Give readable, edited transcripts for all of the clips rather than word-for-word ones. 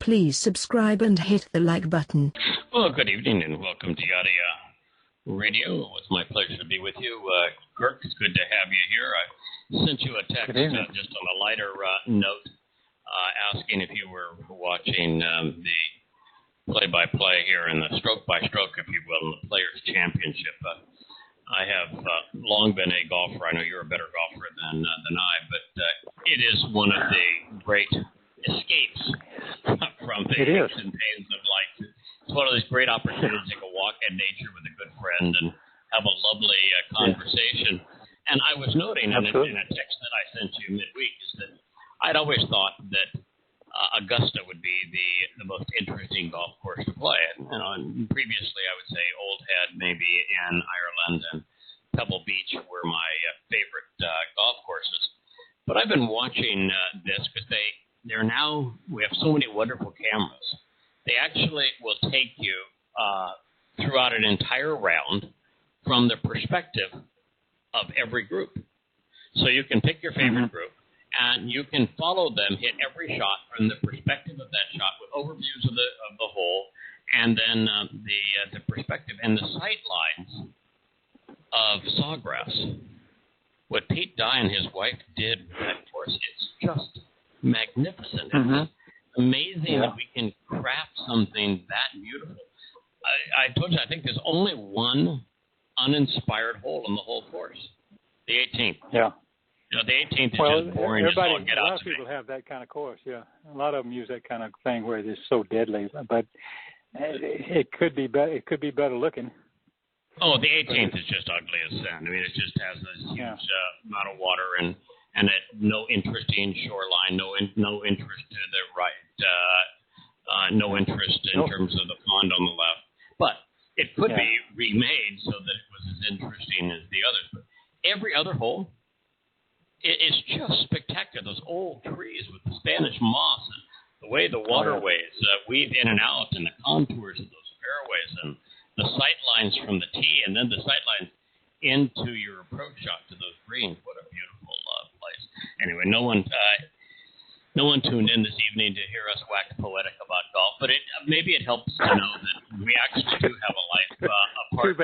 Please subscribe and hit the like button. Well, good evening and welcome to Yada Yahweh Radio. It was my pleasure to be with you. Kirk, it's good to have you here. I sent you a text just on a lighter note asking if you were watching the play-by-play here in the stroke-by-stroke, if you will, in the Players' Championship. I have long been a golfer. I know you're a better golfer than I, but it is one of the great escapes from the aches and pains of life. It's one of those great opportunities to go walk in nature with a good friend and have a lovely conversation. And I was noting in a text that I sent you midweek is that I'd always thought that Augusta would be the most interesting golf course to play. And previously, I would say Old Head, maybe in Ireland, and Pebble Beach were my favorite golf courses. But I've been watching this because we have so many wonderful cameras. They actually will take you throughout an entire round from the perspective of every group. So you can pick your favorite group, and you can follow them, hit every shot from the perspective of that shot with overviews of the hole, and then the perspective and the sight lines of Sawgrass. What Pete Dye and his wife did with that course, it's just magnificent. It's amazing that we can craft something that beautiful. I told you, I think there's only one uninspired hole in the whole course, the 18th. Yeah. You know, the 18th is just boring as all get out. A lot of people have that kind of course, yeah. A lot of them use that kind of thing where it's so deadly, but it could be better. It could be better looking. Oh, the 18th is just ugly as sin. I mean, it just has this huge amount of water and no interesting shoreline, no interest to the right, no interest in terms of the pond on the left. But it could be remade so that it was as interesting as the others. But every other hole, it's just spectacular. Those old trees with the Spanish moss and the way the waterways weave in and out and the contours of those fairways and the sight lines from the tee and then the sight lines into your approach shot to those greens. What a beautiful place. Anyway, no one tuned in this evening to hear us wax poetic about golf, but maybe it helps to know that we actually do have a life apart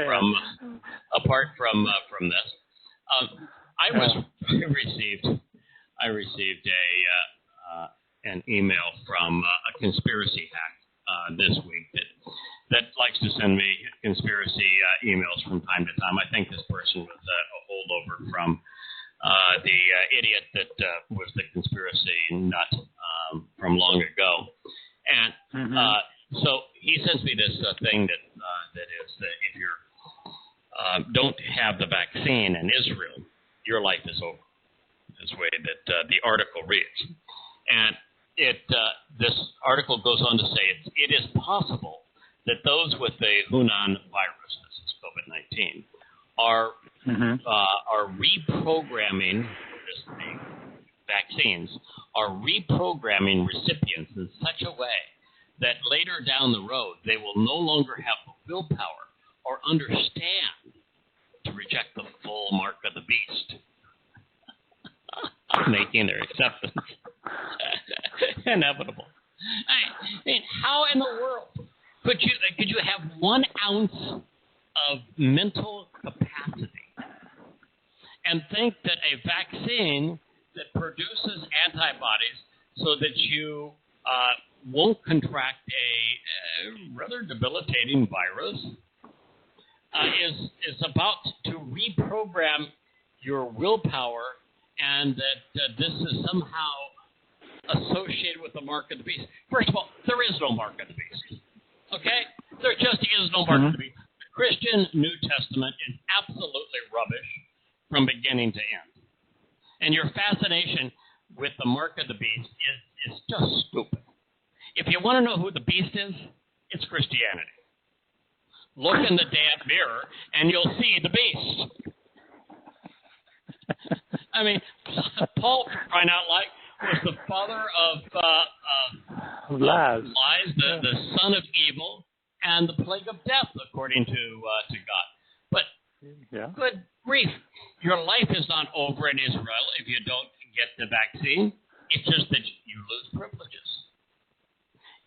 from this. I received an email from a conspiracy hack this week that likes to send me conspiracy emails from time to time. I think this person was a holdover from the idiot that was the conspiracy nut from long ago. And so he sends me this thing that is that if you don't have the vaccine in Israel, your life is over. This way that the article reads. And this article goes on to say it is possible that those with the Hunan virus, this is COVID-19, are reprogramming the vaccines, are reprogramming recipients in such a way that later down the road they will no longer have the willpower or understand to reject the full mark of the beast, making their acceptance inevitable. I mean, how in the world could you have 1 ounce of mental capacity and think that a vaccine that produces antibodies so that you won't contract a rather debilitating virus is about to reprogram your willpower, and that this is somehow associated with the mark of the beast? First of all, there is no mark of the beast. Okay? There just is no mark of the beast. The Christian New Testament is absolutely rubbish from beginning to end. And your fascination with the mark of the beast is just stupid. If you want to know who the beast is, it's Christianity. Look in the damn mirror, and you'll see the beast. I mean, Paul, for crying out loud, was the father of lies, the son of evil, and the plague of death, according to God. But good grief, your life is not over in Israel if you don't get the vaccine. It's just that you lose privileges.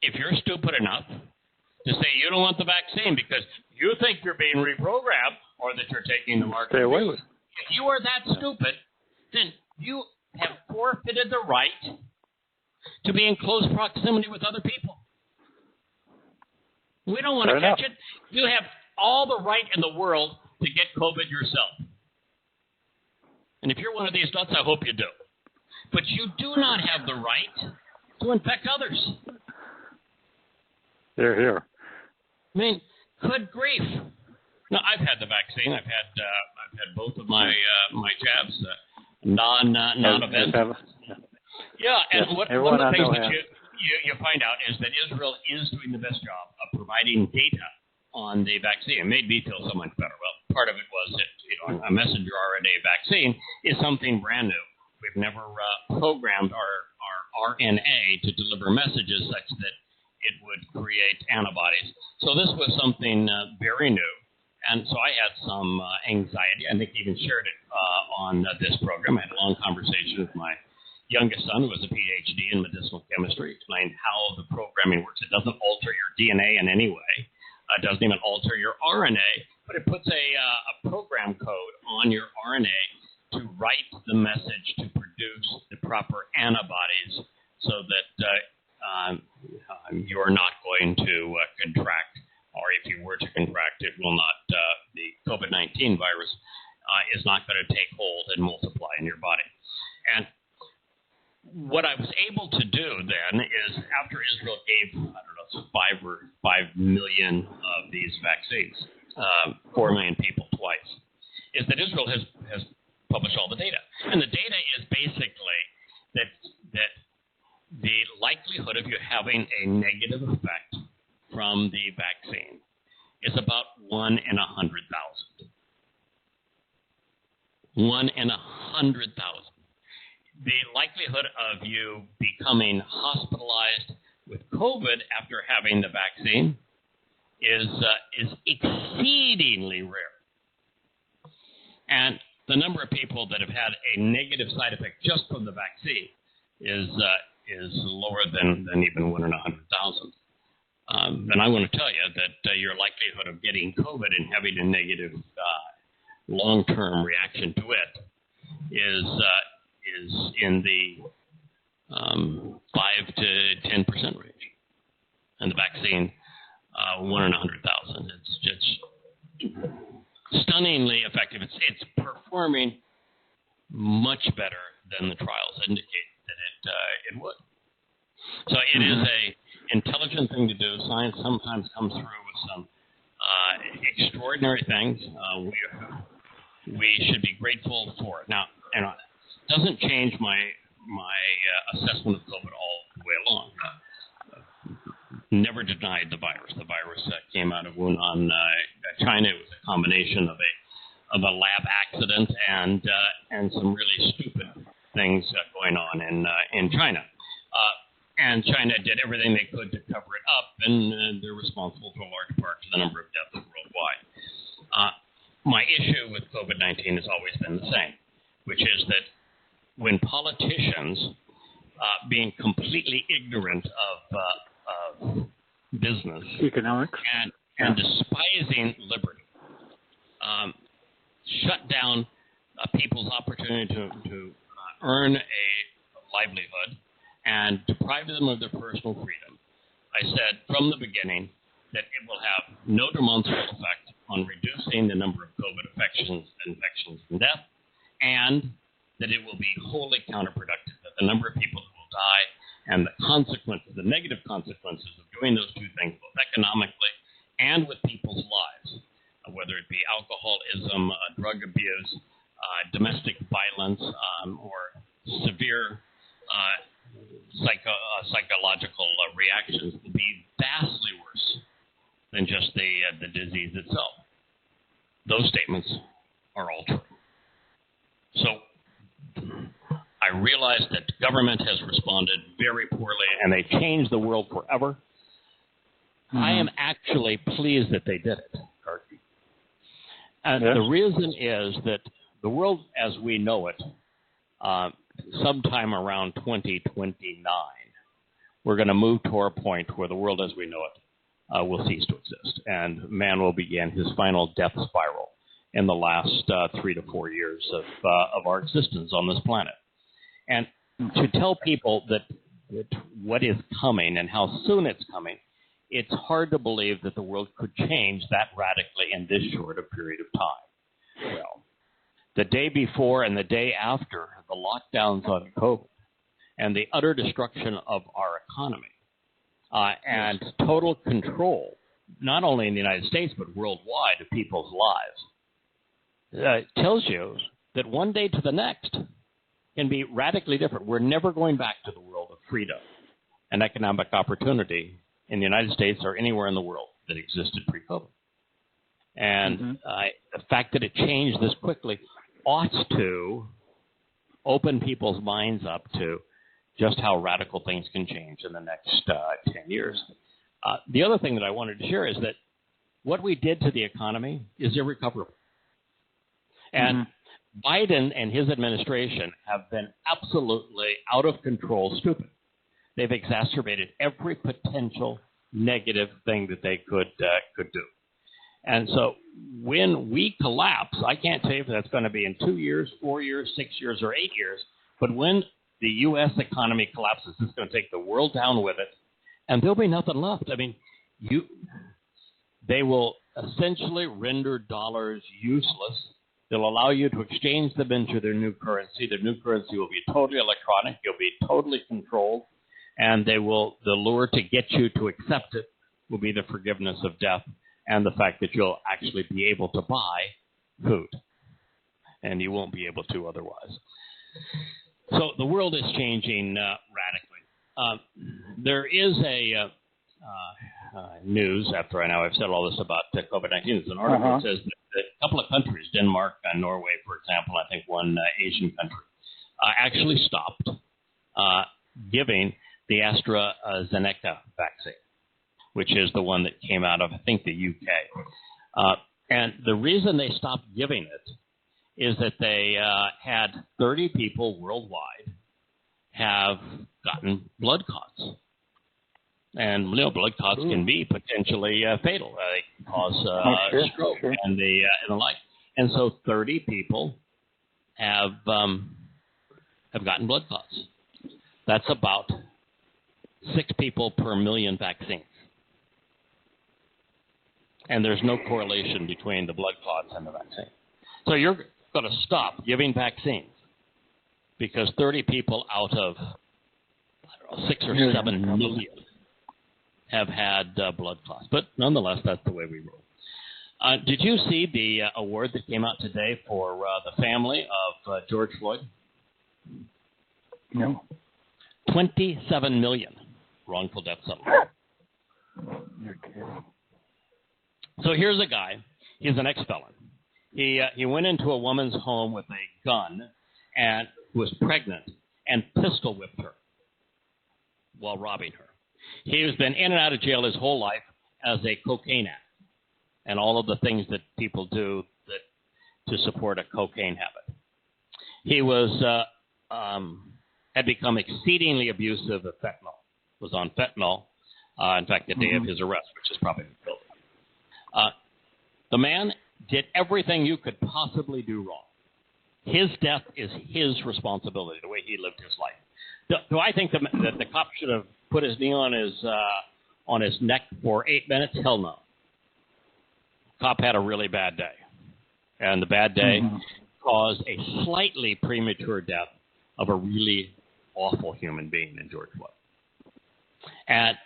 if you're stupid enough to say you don't want the vaccine because you think you're being reprogrammed or that you're taking the market, stay away with it. If you are that stupid, then you have forfeited the right to be in close proximity with other people. We don't want to catch it. You have all the right in the world to get COVID yourself. And if you're one of these nuts, I hope you do. But you do not have the right to infect others. They're here. I mean, good grief. No, I've had the vaccine. I've had both of my jabs, non-event. Yeah, and one of the things that you find out is that Israel is doing the best job of providing data on the vaccine. It made me feel so much better. Well, part of it was that a messenger RNA vaccine is something brand new. We've never programmed our RNA to deliver messages such that it would create antibodies. So this was something very new. And so I had some anxiety. I think I even shared it on this program. I had a long conversation with my youngest son, who was a PhD in medicinal chemistry, explained how the programming works. It doesn't alter your DNA in any way. It doesn't even alter your RNA, but it puts a program code on your RNA to write the message to produce the proper antibodies so that you're not going to contract, or if you were to contract, it will not, the COVID-19 virus is not going to take hold and multiply in your body. And what I was able to do then is, after Israel gave, 5 million of these vaccines, 4 million people twice, is that Israel has published all the data. And the data is basically that the likelihood of you having a negative effect from the vaccine is about 1 in 100,000. 1 in 100,000. The likelihood of you becoming hospitalized with COVID after having the vaccine is exceedingly rare. And the number of people that have had a negative side effect just from the vaccine is lower than even 1 in 100,000. And I want to tell you that your likelihood of getting COVID and having a negative long-term reaction to it is in the 5 to 10% range, and the vaccine 1 in 100,000. It's just stunningly effective. It's performing much better than the trials indicate that it would. So it is a intelligent thing to do. Science sometimes comes through with some extraordinary things. We should be grateful for it. Now, it doesn't change my assessment of COVID all the way along. Never denied the virus. The virus came out of Wuhan, China. It was a combination of a lab accident and some really stupid things going on in China. And China did everything they could to cover it up, and they're responsible for a large part of the number of deaths worldwide. My issue with COVID-19 has always been the same, which is that when politicians, being completely ignorant of business, economics, and despising liberty, shut down people's opportunity to earn a livelihood and deprive them of their personal freedom. I said from the beginning that it will have no demonstrable effect on reducing the number of COVID infections, and death, and that it will be wholly counterproductive, that the number of people who will die and the consequences, the negative consequences of doing those two things, both economically and with people's lives, whether it be alcoholism, drug abuse, domestic violence, or severe psychological reactions, will be vastly worse than just the disease itself. Those statements are all true. So I realize that government has responded very poorly, and they changed the world forever. Mm-hmm. I am actually pleased that they did it, Kirk. And the reason is that the world as we know it, sometime around 2029, we're going to move to a point where the world as we know it will cease to exist, and man will begin his final death spiral in the last 3 to 4 years of our existence on this planet. And to tell people that what is coming and how soon it's coming, it's hard to believe that the world could change that radically in this short a period of time. Well, the day before and the day after the lockdowns on COVID and the utter destruction of our economy and total control, not only in the United States but worldwide, of people's lives, tells you that one day to the next can be radically different. We're never going back to the world of freedom and economic opportunity in the United States or anywhere in the world that existed pre-COVID. And the fact that it changed this quickly ought to open people's minds up to just how radical things can change in the next 10 years. The other thing that I wanted to share is that what we did to the economy is irrecoverable. And Biden and his administration have been absolutely out of control stupid. They've exacerbated every potential negative thing that they could do. And so when we collapse, I can't tell you if that's going to be in 2 years, 4 years, 6 years, or 8 years, but when the U.S. economy collapses, it's going to take the world down with it, and there'll be nothing left. I mean, they will essentially render dollars useless. They'll allow you to exchange them into their new currency. Their new currency will be totally electronic. You'll be totally controlled. And the lure to get you to accept it will be the forgiveness of death and the fact that you'll actually be able to buy food. And you won't be able to otherwise. So the world is changing radically. There is a news, after I know I've said all this about COVID-19, there's an article that says that a couple of countries, Denmark and Norway, for example, I think one Asian country, actually stopped giving the AstraZeneca vaccine, which is the one that came out of, I think, the UK. And the reason they stopped giving it is that they had 30 people worldwide have gotten blood clots. And blood clots can be potentially fatal. They can cause stroke and the like. And so 30 people have gotten blood clots. That's about 6 people per million vaccines. And there's no correlation between the blood clots and the vaccine. So you're going to stop giving vaccines because 30 people out of 6 or 7 million have had blood clots. But nonetheless, that's the way we roll. Did you see the award that came out today for the family of George Floyd? No. $27 million wrongful death settlement. You're kidding. So here's a guy. He's an ex-felon. He went into a woman's home with a gun and was pregnant and pistol whipped her while robbing her. He has been in and out of jail his whole life as a cocaine addict and all of the things that people do to support a cocaine habit. He was had become exceedingly abusive of fentanyl, was on fentanyl, in fact, the day of his arrest, which is probably killed him. The man did everything you could possibly do wrong. His death is his responsibility, the way he lived his life. Do I think that the cop should have put his knee on his neck for 8 minutes? Hell no. Cop had a really bad day. And the bad day caused a slightly premature death of a really awful human being in George Floyd. And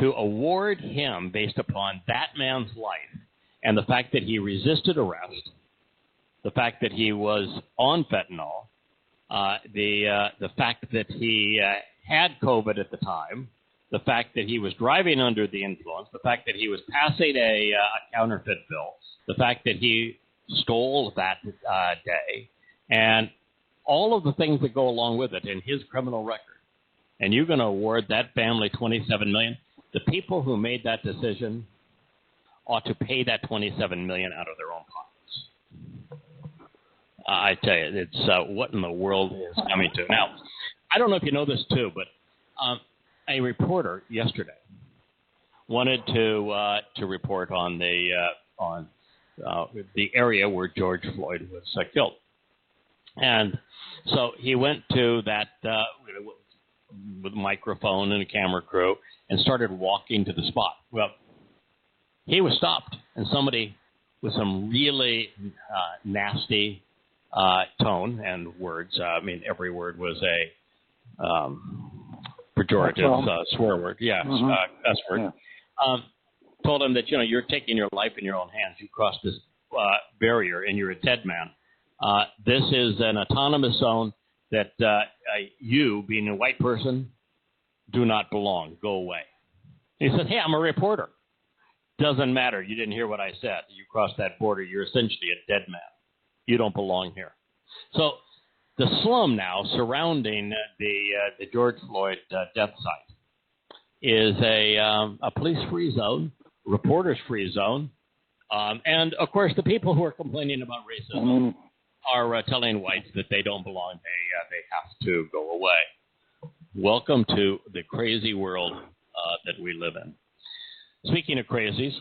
to award him based upon that man's life and the fact that he resisted arrest, the fact that he was on fentanyl, the fact that he had COVID at the time, the fact that he was driving under the influence, the fact that he was passing a counterfeit bill, the fact that he stole that day, and all of the things that go along with it in his criminal record. And you're going to award that family $27 million? The people who made that decision ought to pay that $27 million out of their own pockets. I tell you, it's what in the world is coming to. Now, I don't know if you know this too, but a reporter yesterday wanted to report on the area where George Floyd was killed, and so he went to that with a microphone and a camera crew and started walking to the spot. Well, he was stopped, and somebody with some really nasty tone and words. I mean, every word was a pejorative swear word. Yeah, cuss word. Yeah. Told him that, you're taking your life in your own hands. You crossed this barrier, and you're a dead man. This is an autonomous zone that you, being a white person, do not belong. Go away. He said, hey, I'm a reporter. Doesn't matter. You didn't hear what I said. You crossed that border. You're essentially a dead man. You don't belong here. So the slum now surrounding the George Floyd death site is a police-free zone, reporters-free zone, and, of course, the people who are complaining about racism are telling whites that they don't belong. They have to go away. Welcome to the crazy world that we live in. Speaking of crazies,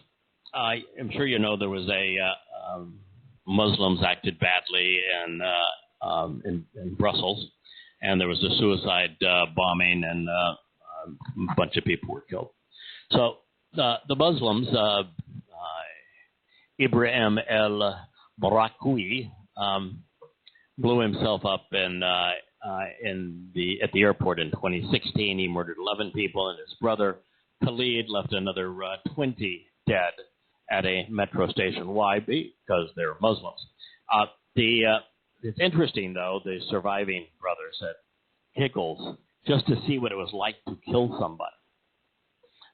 I'm sure you know there was Muslims acted badly in Brussels, and there was a suicide bombing, and a bunch of people were killed. So the Muslims, Ibrahim el-Barakwi, blew himself up at the airport in 2016. He murdered 11 people, and his brother Khalid left another 20 dead at a metro station. Why? Because they're Muslims. It's interesting, though, the surviving brother said giggles just to see what it was like to kill somebody.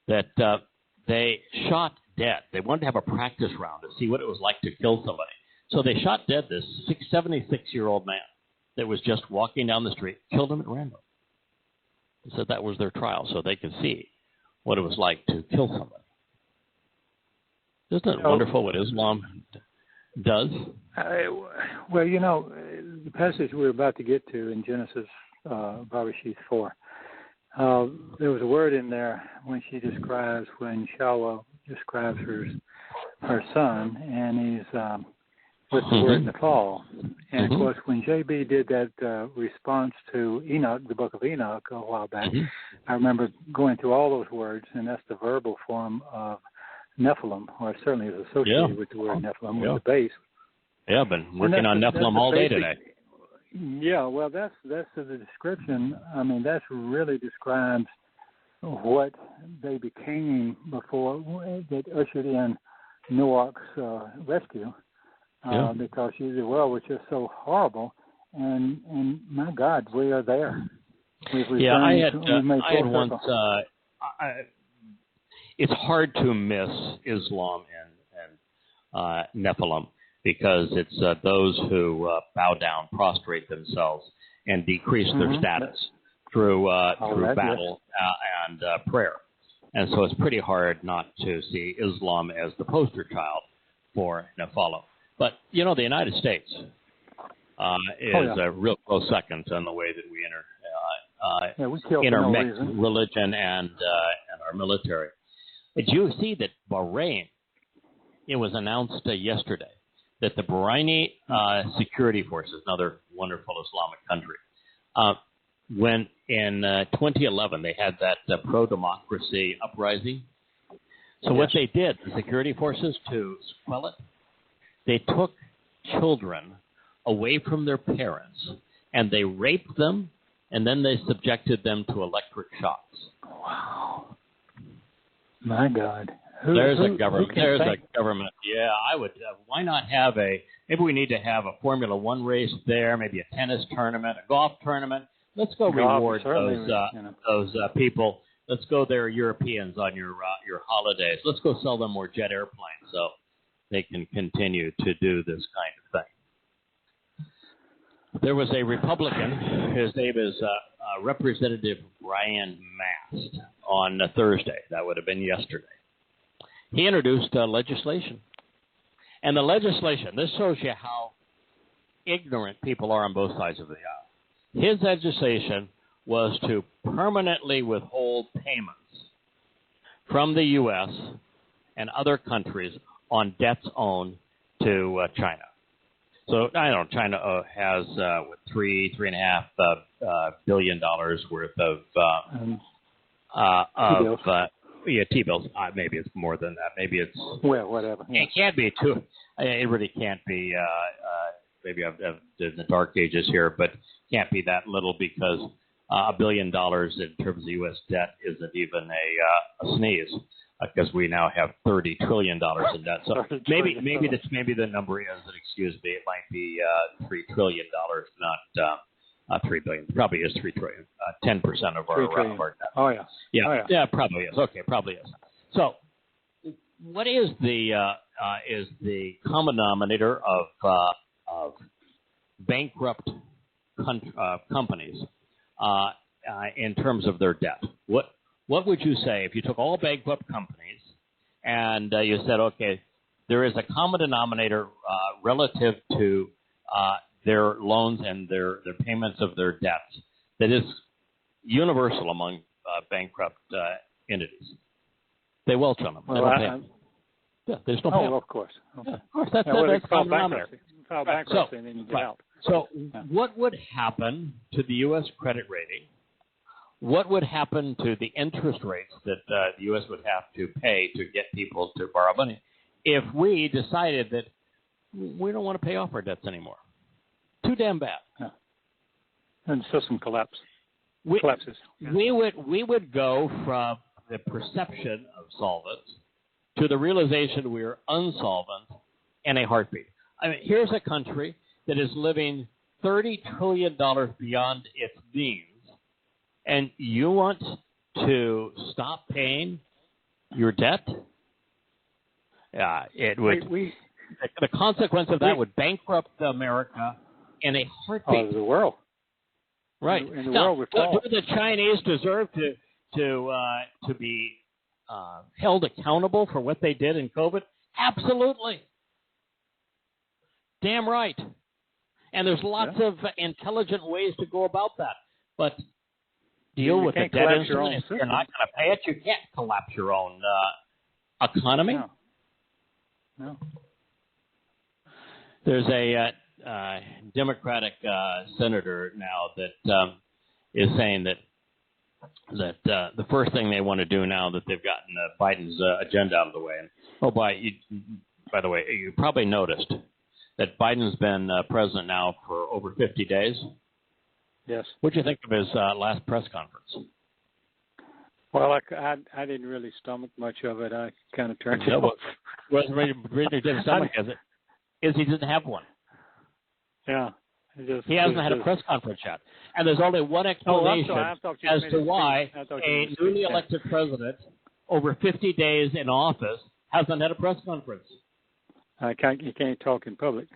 That they shot dead. They wanted to have a practice round to see what it was like to kill somebody. So they shot dead this 76-year-old man that was just walking down the street, killed him at random. They said that was their trial, so they could see what it was like to kill somebody. Isn't it wonderful what Islam does? Well, the passage we're about to get to in Genesis, Bereshit 4, there was a word in there when Yahowah describes her son, and he's with the word Nephal. And, of course, when J.B. did that response to Enoch, the book of Enoch, a while back, I remember going through all those words, and that's the verbal form of Nephilim, or it certainly is associated with the word Nephilim, with the base. Yeah, I've been working on Nephilim all day today. Yeah, well, that's the description. I mean, that really describes what they became before that ushered in Noah's rescue. Because the world was just so horrible, and my God, we are there. I had once. It's hard to miss Islam and Nephilim because it's those who bow down, prostrate themselves, and decrease their status through battle and prayer. And so it's pretty hard not to see Islam as the poster child for Nephilim. But, the United States is a real close second in the way that we intermix religion and our military. Did you see that Bahrain, it was announced yesterday that the Bahraini security forces, another wonderful Islamic country, when in 2011 they had that pro-democracy uprising. So what they did, the security forces, to quell it, they took children away from their parents, and they raped them, and then they subjected them to electric shocks. Wow. My God. There's a government. Yeah, I would. Why not have maybe we need to have a Formula One race there, maybe a tennis tournament, a golf tournament. Let's go reward those people. Let's go there, Europeans, on your holidays. Let's go sell them more jet airplanes so they can continue to do this kind of thing. There was a Republican, his name is Representative Brian Mast, on Thursday. That would have been yesterday. He introduced legislation. And the legislation, this shows you how ignorant people are on both sides of the aisle. His legislation was to permanently withhold payments from the U.S. and other countries on debts owed to China. So I don't know. China has $3.5 billion worth of T-bills. Maybe it's more than that. Maybe it's whatever. Yeah. It can't be too. It really can't be. Maybe I've in the dark ages here, but can't be that little because $1 billion in terms of U.S. debt isn't even a sneeze. Because we now have $30 trillion in debt. So maybe the number is, excuse me, it might be $3 trillion, not $3 billion. It probably is $3 trillion, 10% of our debt. Oh yeah. Yeah, probably is. Okay, probably is. So, what is the common denominator of bankrupt companies in terms of their debt? What would you say if you took all bankrupt companies and you said, okay, there is a common denominator relative to their loans and their payments of their debts that is universal among bankrupt entities? They welch on them. They don't pay them. Yeah, they just don't pay them. Of course. Okay. Yeah, of course, that's common denominator. File bankruptcy and then you get out. So what would happen to the U.S. credit rating? What would happen to the interest rates that the U.S. would have to pay to get people to borrow money if we decided that we don't want to pay off our debts anymore? Too damn bad. Yeah. And the system collapses. Yeah. We would go from the perception of solvent to the realization we are unsolvent in a heartbeat. I mean, here's a country that is living $30 trillion beyond its means. And you want to stop paying your debt? It would. The consequence of that would bankrupt America in a heartbeat. The world. Right. In the world would fall. Do the Chinese deserve to be held accountable for what they did in COVID? Absolutely. Damn right. And there's lots of intelligent ways to go about that, but deal with the debt instrument. If you're not going to pay it, you can't collapse your own economy. No. There's a Democratic senator now that is saying that the first thing they want to do now that they've gotten Biden's agenda out of the way. And by the way, you probably noticed that Biden's been president now for over 50 days. Yes. What do you think of his last press conference? Well, I didn't really stomach much of it. I kind of turned it off. Wasn't really didn't stomach is he didn't have one. Yeah. He hasn't had a press conference yet. And there's only one explanation as to why a newly elected president over 50 days in office hasn't had a press conference. You can't talk in public.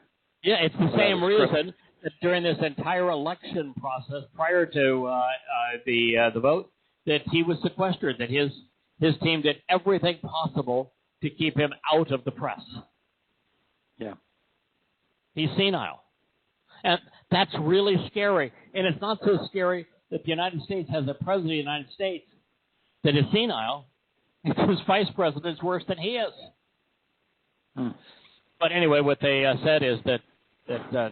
Yeah, it's the same reason that during this entire election process, prior to the vote, that he was sequestered, that his team did everything possible to keep him out of the press. Yeah. He's senile. And that's really scary. And it's not so scary that the United States has a president of the United States that is senile. His vice president is worse than he is. But anyway, what they said is that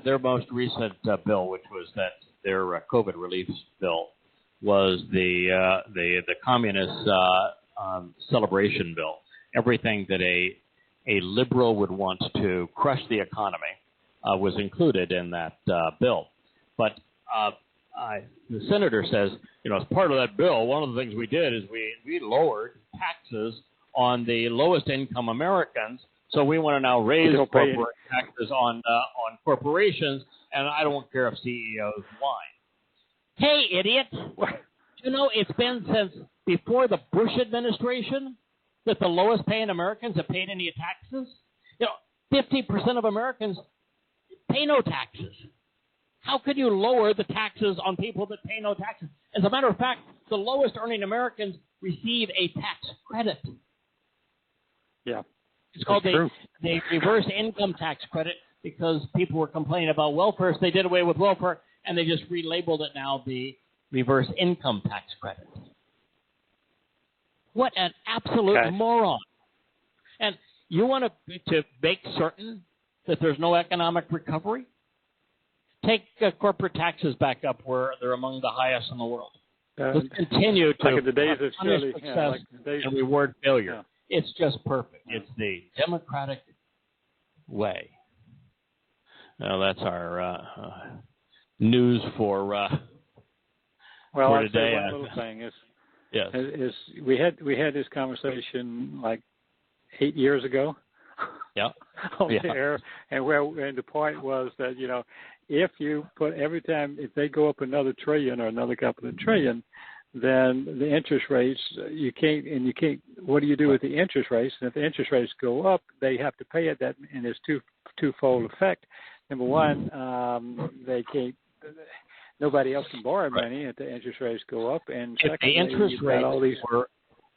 their most recent bill, which was that their COVID relief bill, was the communist celebration bill. Everything that a liberal would want to crush the economy was included in that bill. But the senator says, as part of that bill, one of the things we did is we lowered taxes on the lowest income Americans. So we want to now raise corporate taxes on corporations, and I don't care if CEOs whine. Hey, idiot! It's been since before the Bush administration that the lowest paying Americans have paid any taxes. 50% of Americans pay no taxes. How could you lower the taxes on people that pay no taxes? As a matter of fact, the lowest earning Americans receive a tax credit. Yeah. It's called the reverse income tax credit because people were complaining about welfare. So they did away with welfare, and they just relabeled it now the reverse income tax credit. What an absolute moron. And you want to make certain that there's no economic recovery? Take corporate taxes back up where they're among the highest in the world. Let's continue to like the days of punish Shirley, success and reward failure. Yeah. It's just perfect. It's the democratic way. Well, that's our news for I'd today. say one little thing is, yes, is we had this conversation like 8 years ago. Yeah. On the air, and the point was that if you put every time if they go up another trillion or another couple of trillion, then the interest rates you can't. What do you do with the interest rates? And if the interest rates go up, they have to pay it. That and there's twofold effect. Number one, they can't. Nobody else can borrow money if the interest rates go up. And if secondly, the interest rates all these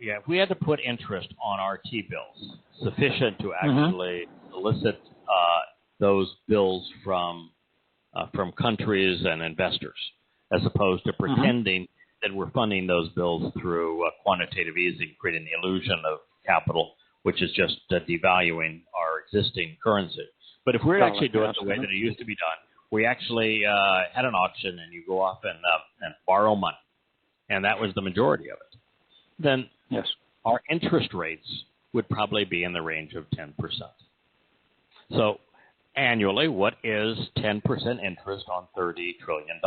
if we had to put interest on our T-bills sufficient to actually elicit those bills from countries and investors, as opposed to pretending that we're funding those bills through quantitative easing, creating the illusion of capital, which is just devaluing our existing currency. But if we were to actually do it the way that it used to be done, we actually had an auction and you go off and borrow money, and that was the majority of it, then our interest rates would probably be in the range of 10%. So annually, what is 10% interest on $30 trillion?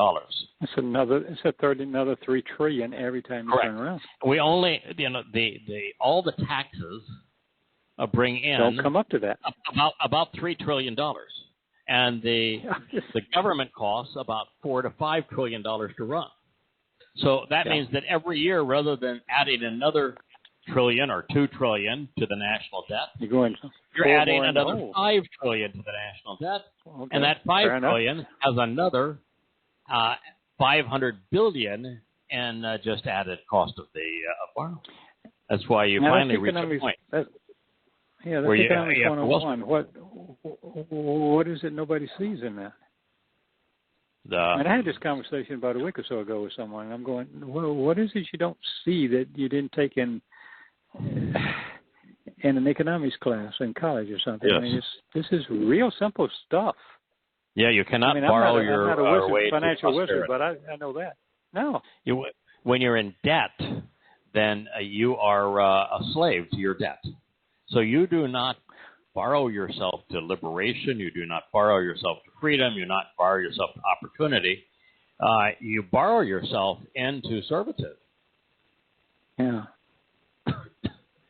It's another $3 trillion every time you turn around. We only, all the taxes bring in don't come up to that about $3 trillion, and the government costs about $4 to $5 trillion to run. So that means that every year, rather than adding another trillion or $2 trillion to the national debt, you're adding another $5 trillion to the national debt, and that $5 trillion has another $500 billion in just added cost of the borrow. That's why you finally reach a point. That's economics 101. What is it nobody sees in that? And I had this conversation about a week or so ago with someone, and I'm going, well, what is it you don't see that you didn't take in an economics class in college or something? Yes. I mean, this is real simple stuff. Yeah, you cannot borrow your I'm not a way financial to wizard, but I know that. No. When you're in debt, then you are a slave to your debt. So you do not borrow yourself to liberation. You do not borrow yourself to freedom. You do not borrow yourself to opportunity. You borrow yourself into servitude. Yeah.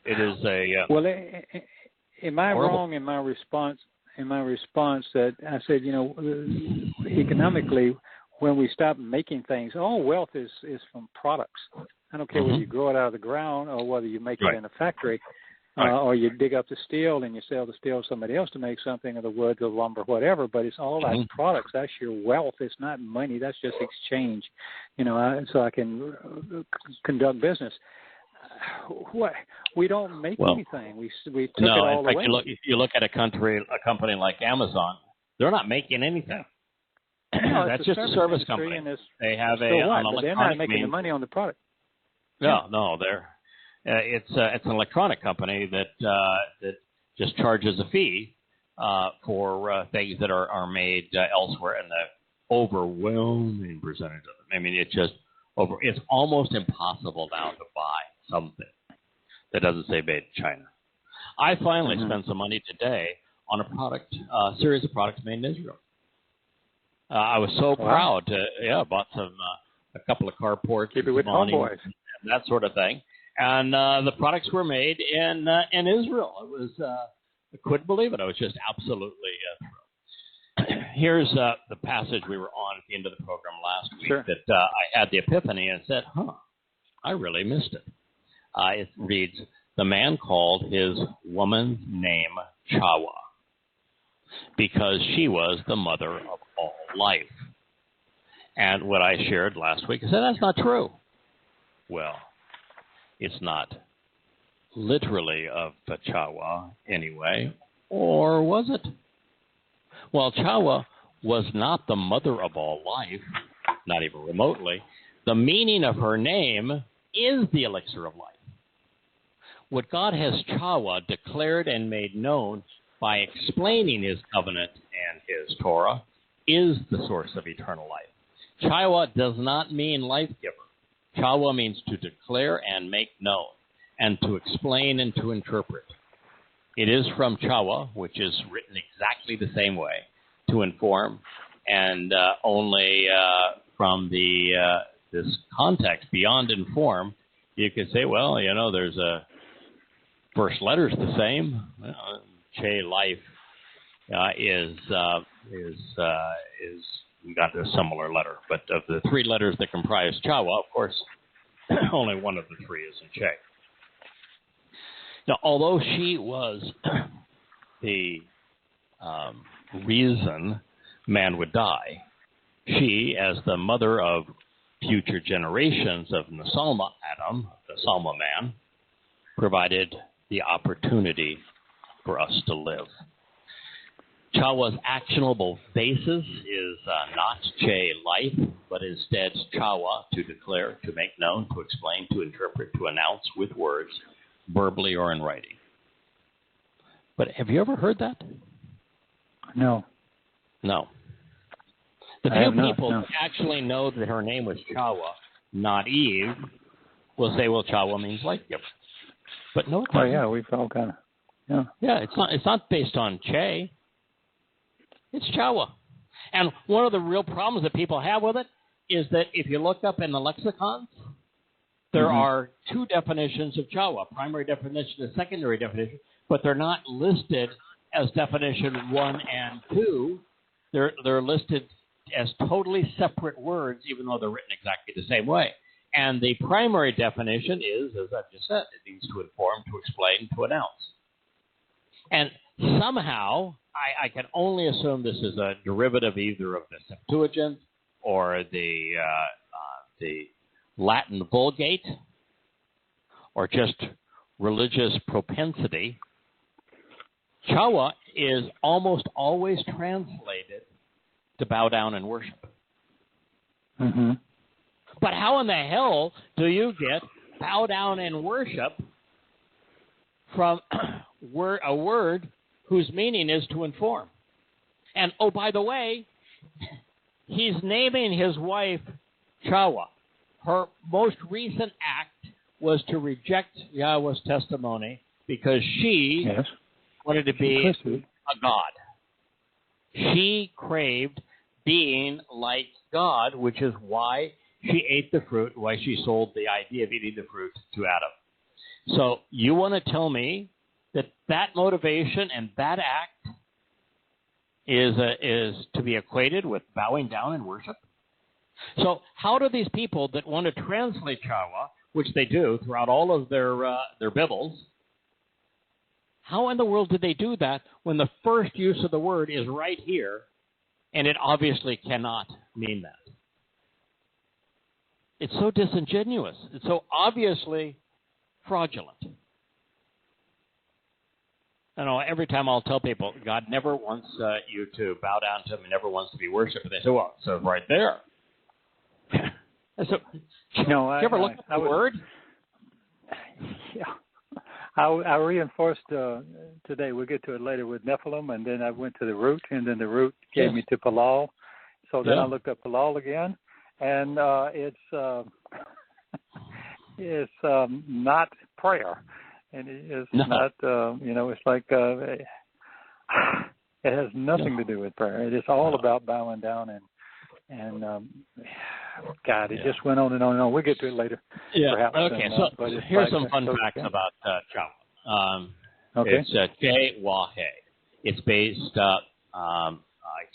It is a well. Am I horrible. wrong in my response? That I said, economically, when we stop making things, all wealth is from products. I don't care whether you grow it out of the ground or whether you make it in a factory. Or you dig up the steel and you sell the steel to somebody else to make something, or the wood, the lumber, whatever. But it's all like products. That's your wealth. It's not money. That's just exchange. So I can conduct business. What we don't make anything. We took it all away. If you look at a company like Amazon, they're not making anything. No, that's just a service company. They have but they're not making the money on the product. No, they're. It's an electronic company that just charges a fee for things that are made elsewhere, and the overwhelming percentage of them. I mean, it's almost impossible now to buy something that doesn't say made in China. I finally spent some money today on a series of products made in Israel. I was so proud to bought a couple of carports, keep it with homeboys, and that sort of thing. And the products were made in Israel. It was I couldn't believe it. I was just absolutely thrilled. Here's the passage we were on at the end of the program last week that I had the epiphany and said, I really missed it. It reads, the man called his woman's name Towrah because she was the mother of all life. And what I shared last week, I said, that's not true. Well, it's not literally of Towrah anyway, or was it? Well, Towrah was not the mother of all life, not even remotely, The meaning of her name is the elixir of life. What God has Towrah declared and made known by explaining his covenant and his Torah is the source of eternal life. Towrah does not mean life giver. Towrah means to declare and make known, and to explain and to interpret. It is from Towrah, which is written exactly the same way, to inform, and only from this context, beyond inform, you could say, well, there's a first letter's the same. Che life is got a similar letter, but of the three letters that comprise Towrah, of course, only one of the three is in Che. Now, although she was the reason man would die, she, as the mother of future generations of Nasalma Adam, the Salma man, provided the opportunity for us to live. Towrah's actionable basis is not Che life, but instead Towrah, to declare, to make known, to explain, to interpret, to announce with words, verbally or in writing. But have you ever heard that? No. No. The few people who actually know that her name was Towrah, not Eve, will say, well, Towrah means life giver. But no, it doesn't. Oh, yeah, we've all kind of, yeah. Yeah, it's not based on Che. It's Towrah. And one of the real problems that people have with it is that if you look up in the lexicons, there are two definitions of Towrah, primary definition and secondary definition, but they're not listed as definition 1 and 2. They're listed as totally separate words, even though they're written exactly the same way. And the primary definition is, as I've just said, it means to inform, to explain, to announce. And somehow, I can only assume this is a derivative either of the Septuagint or the Latin Vulgate, or just religious propensity. Towrah is almost always translated to bow down and worship. Mm-hmm. But how in the hell do you get bow down and worship from a word whose meaning is to inform? And, oh, by the way, he's naming his wife Towrah. Her most recent act was to reject Yahweh's testimony because she wanted to be a god. She craved being like God, which is why she ate the fruit, why she sold the idea of eating the fruit to Adam. So you want to tell me that motivation and that act is to be equated with bowing down in worship? So how do these people that want to translate Towrah, which they do throughout all of their Bibles, how in the world did they do that when the first use of the word is right here, and it obviously cannot mean that? It's so disingenuous. It's so obviously fraudulent. I know every time I'll tell people, God never wants you to bow down to him. He never wants to be worshipped. And they say, well, it says right there. So, I ever look at the word? Yeah. I reinforced today, we'll get to it later, with Nephilim, and then I went to the root, and then the root gave me to Palal. So then I looked up Palal again, and it's not prayer. And it's not, it's like it has nothing to do with prayer. It is all about bowing down and God, it just went on and on and on. We'll get to it later. Yeah. Perhaps, okay. So here's some fun facts about Towrah. It's Yahowah. It's based,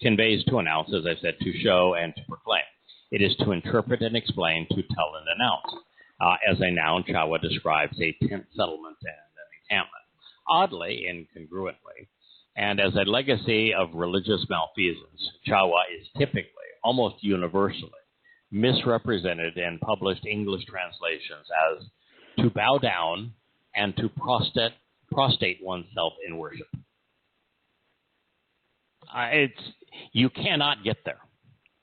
conveys to announce, as I said, to show and to proclaim. It is to interpret and explain, to tell and announce. As a noun, Towrah describes a tent settlement and an encampment, oddly, incongruently. And as a legacy of religious malfeasance, Towrah is typically, almost universally, misrepresented in published English translations as to bow down and to prostrate oneself in worship. You cannot get there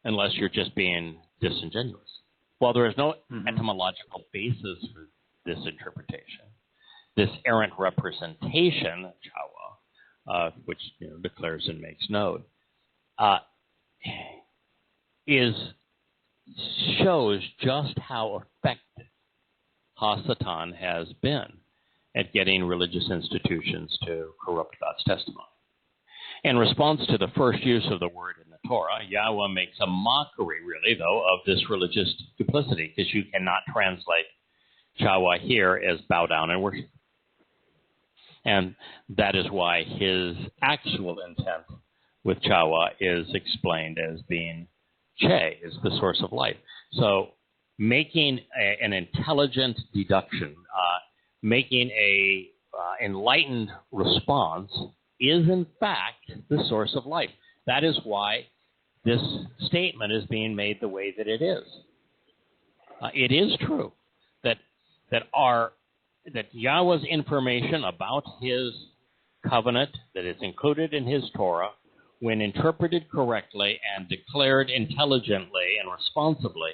unless you're just being disingenuous. Well, there is no etymological basis for this interpretation. This errant representation, Yahowah, which declares and makes known, shows just how effective Hasatan has been at getting religious institutions to corrupt God's testimony. In response to the first use of the word in the Torah, Yahweh makes a mockery, really, though, of this religious duplicity, because you cannot translate Yahweh here as bow down and worship. And that is why his actual intent with Yahweh is explained as being Che, is the source of life. So making an intelligent deduction, making a enlightened response is in fact the source of life. That is why this statement is being made the way that it is. It is true that Yahweh's information about his covenant that is included in his Torah, when interpreted correctly and declared intelligently and responsibly,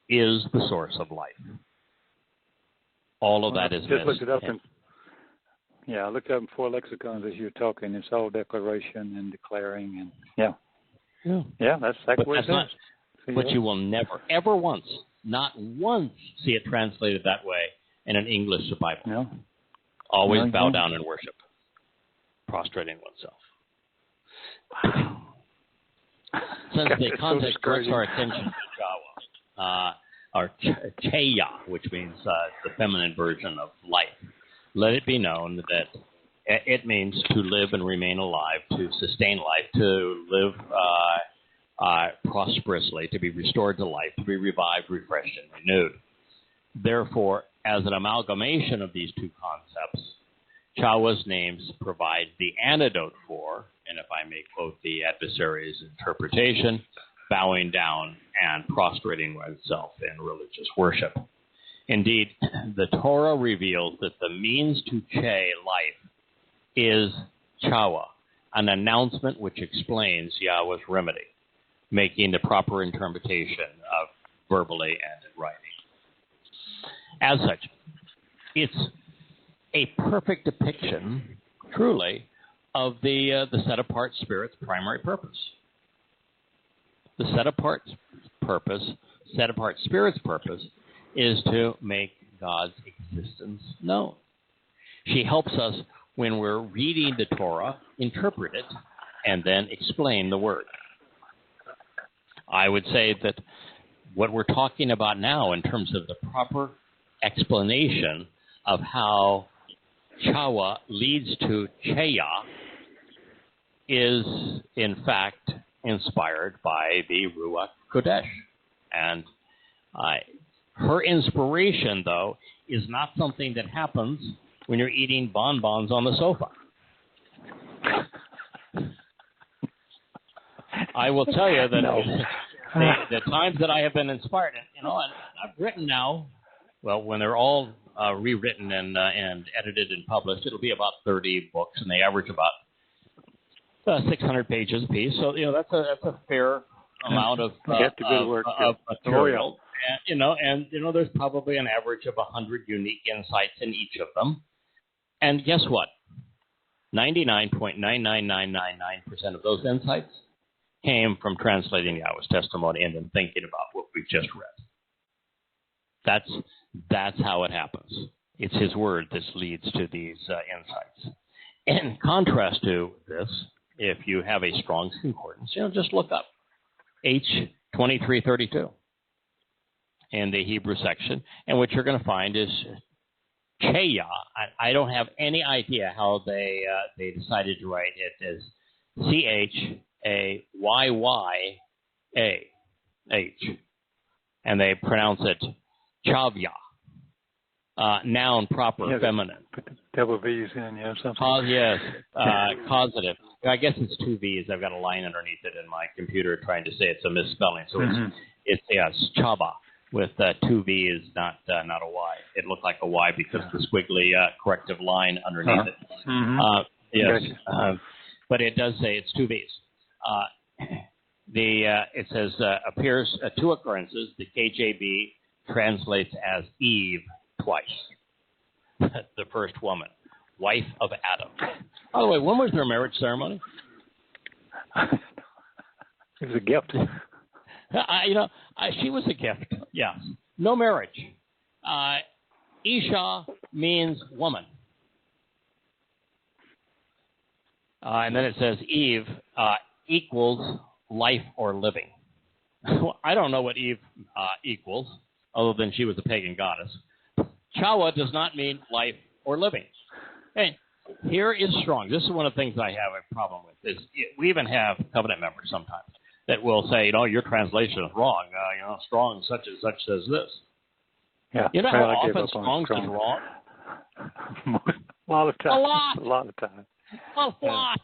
is the source of life. All of that is just looked it up I looked up in 4 lexicons as you were talking. It's all declaration and declaring, and that's exactly what it says. But you will never, ever once, not once, see it translated that way in an English Bible. No. Always bow down and worship, prostrating oneself. Since the context directs our attention to Yahweh, or Cheya, which means the feminine version of life, let it be known that it means to live and remain alive, to sustain life, to live prosperously, to be restored to life, to be revived, refreshed, and renewed. Therefore, as an amalgamation of these two concepts, Yahweh's names provide the antidote for, and if I may quote the adversary's interpretation, bowing down and prostrating oneself in religious worship. Indeed, the Torah reveals that the means to Che life is Yahowah, an announcement which explains Yahweh's remedy, making the proper interpretation of verbally and in writing. As such, it's a perfect depiction, truly, of the set-apart Spirit's primary purpose. The set-apart Spirit's purpose is to make God's existence known. She helps us when we're reading the Torah, interpret it, and then explain the word. I would say that what we're talking about now in terms of the proper explanation of how Yahowah leads to Cheya is, in fact, inspired by the Ruach Kodesh. And her inspiration, though, is not something that happens when you're eating bonbons on the sofa. I will tell you that the times that I have been inspired, and I've written now, well, when they're all rewritten and edited and published, it'll be about 30 books, and they average about 600 pages a piece. So that's a fair amount of material. And there's probably an average of 100 unique insights in each of them. And guess what? 99.99999% of those insights came from translating Yahweh's testimony and then thinking about what we've just read. That's how it happens. It's his word that leads to these insights. In contrast to this, if you have a strong concordance, just look up H2332 in the Hebrew section, and what you're going to find is Cheya. I don't have any idea how they decided to write it as Chayyah, and they pronounce it Chavya. Noun proper, feminine. Put the double V's in, something. Yes, causative. I guess it's 2 V's. I've got a line underneath it in my computer trying to say it's a misspelling. So it's Chaba with 2 V's, not a Y. It looked like a Y because of the squiggly corrective line underneath it. Yes, but it does say it's 2 V's. It says appears 2 occurrences, the KJV translates as Eve twice. The first woman, wife of Adam. By the way, when was their marriage ceremony? It was a gift. She was a gift, yes. No marriage. Isha means woman. And then it says Eve equals life or living. I don't know what Eve equals, other than she was a pagan goddess. Chawa does not mean life or living. Hey, here is strong. This is one of the things I have a problem with. Is we even have covenant members sometimes that will say, your translation is wrong. Strong such and such says this. Yeah. You know how often Strong is wrong? A lot of times. A lot of times. A lot.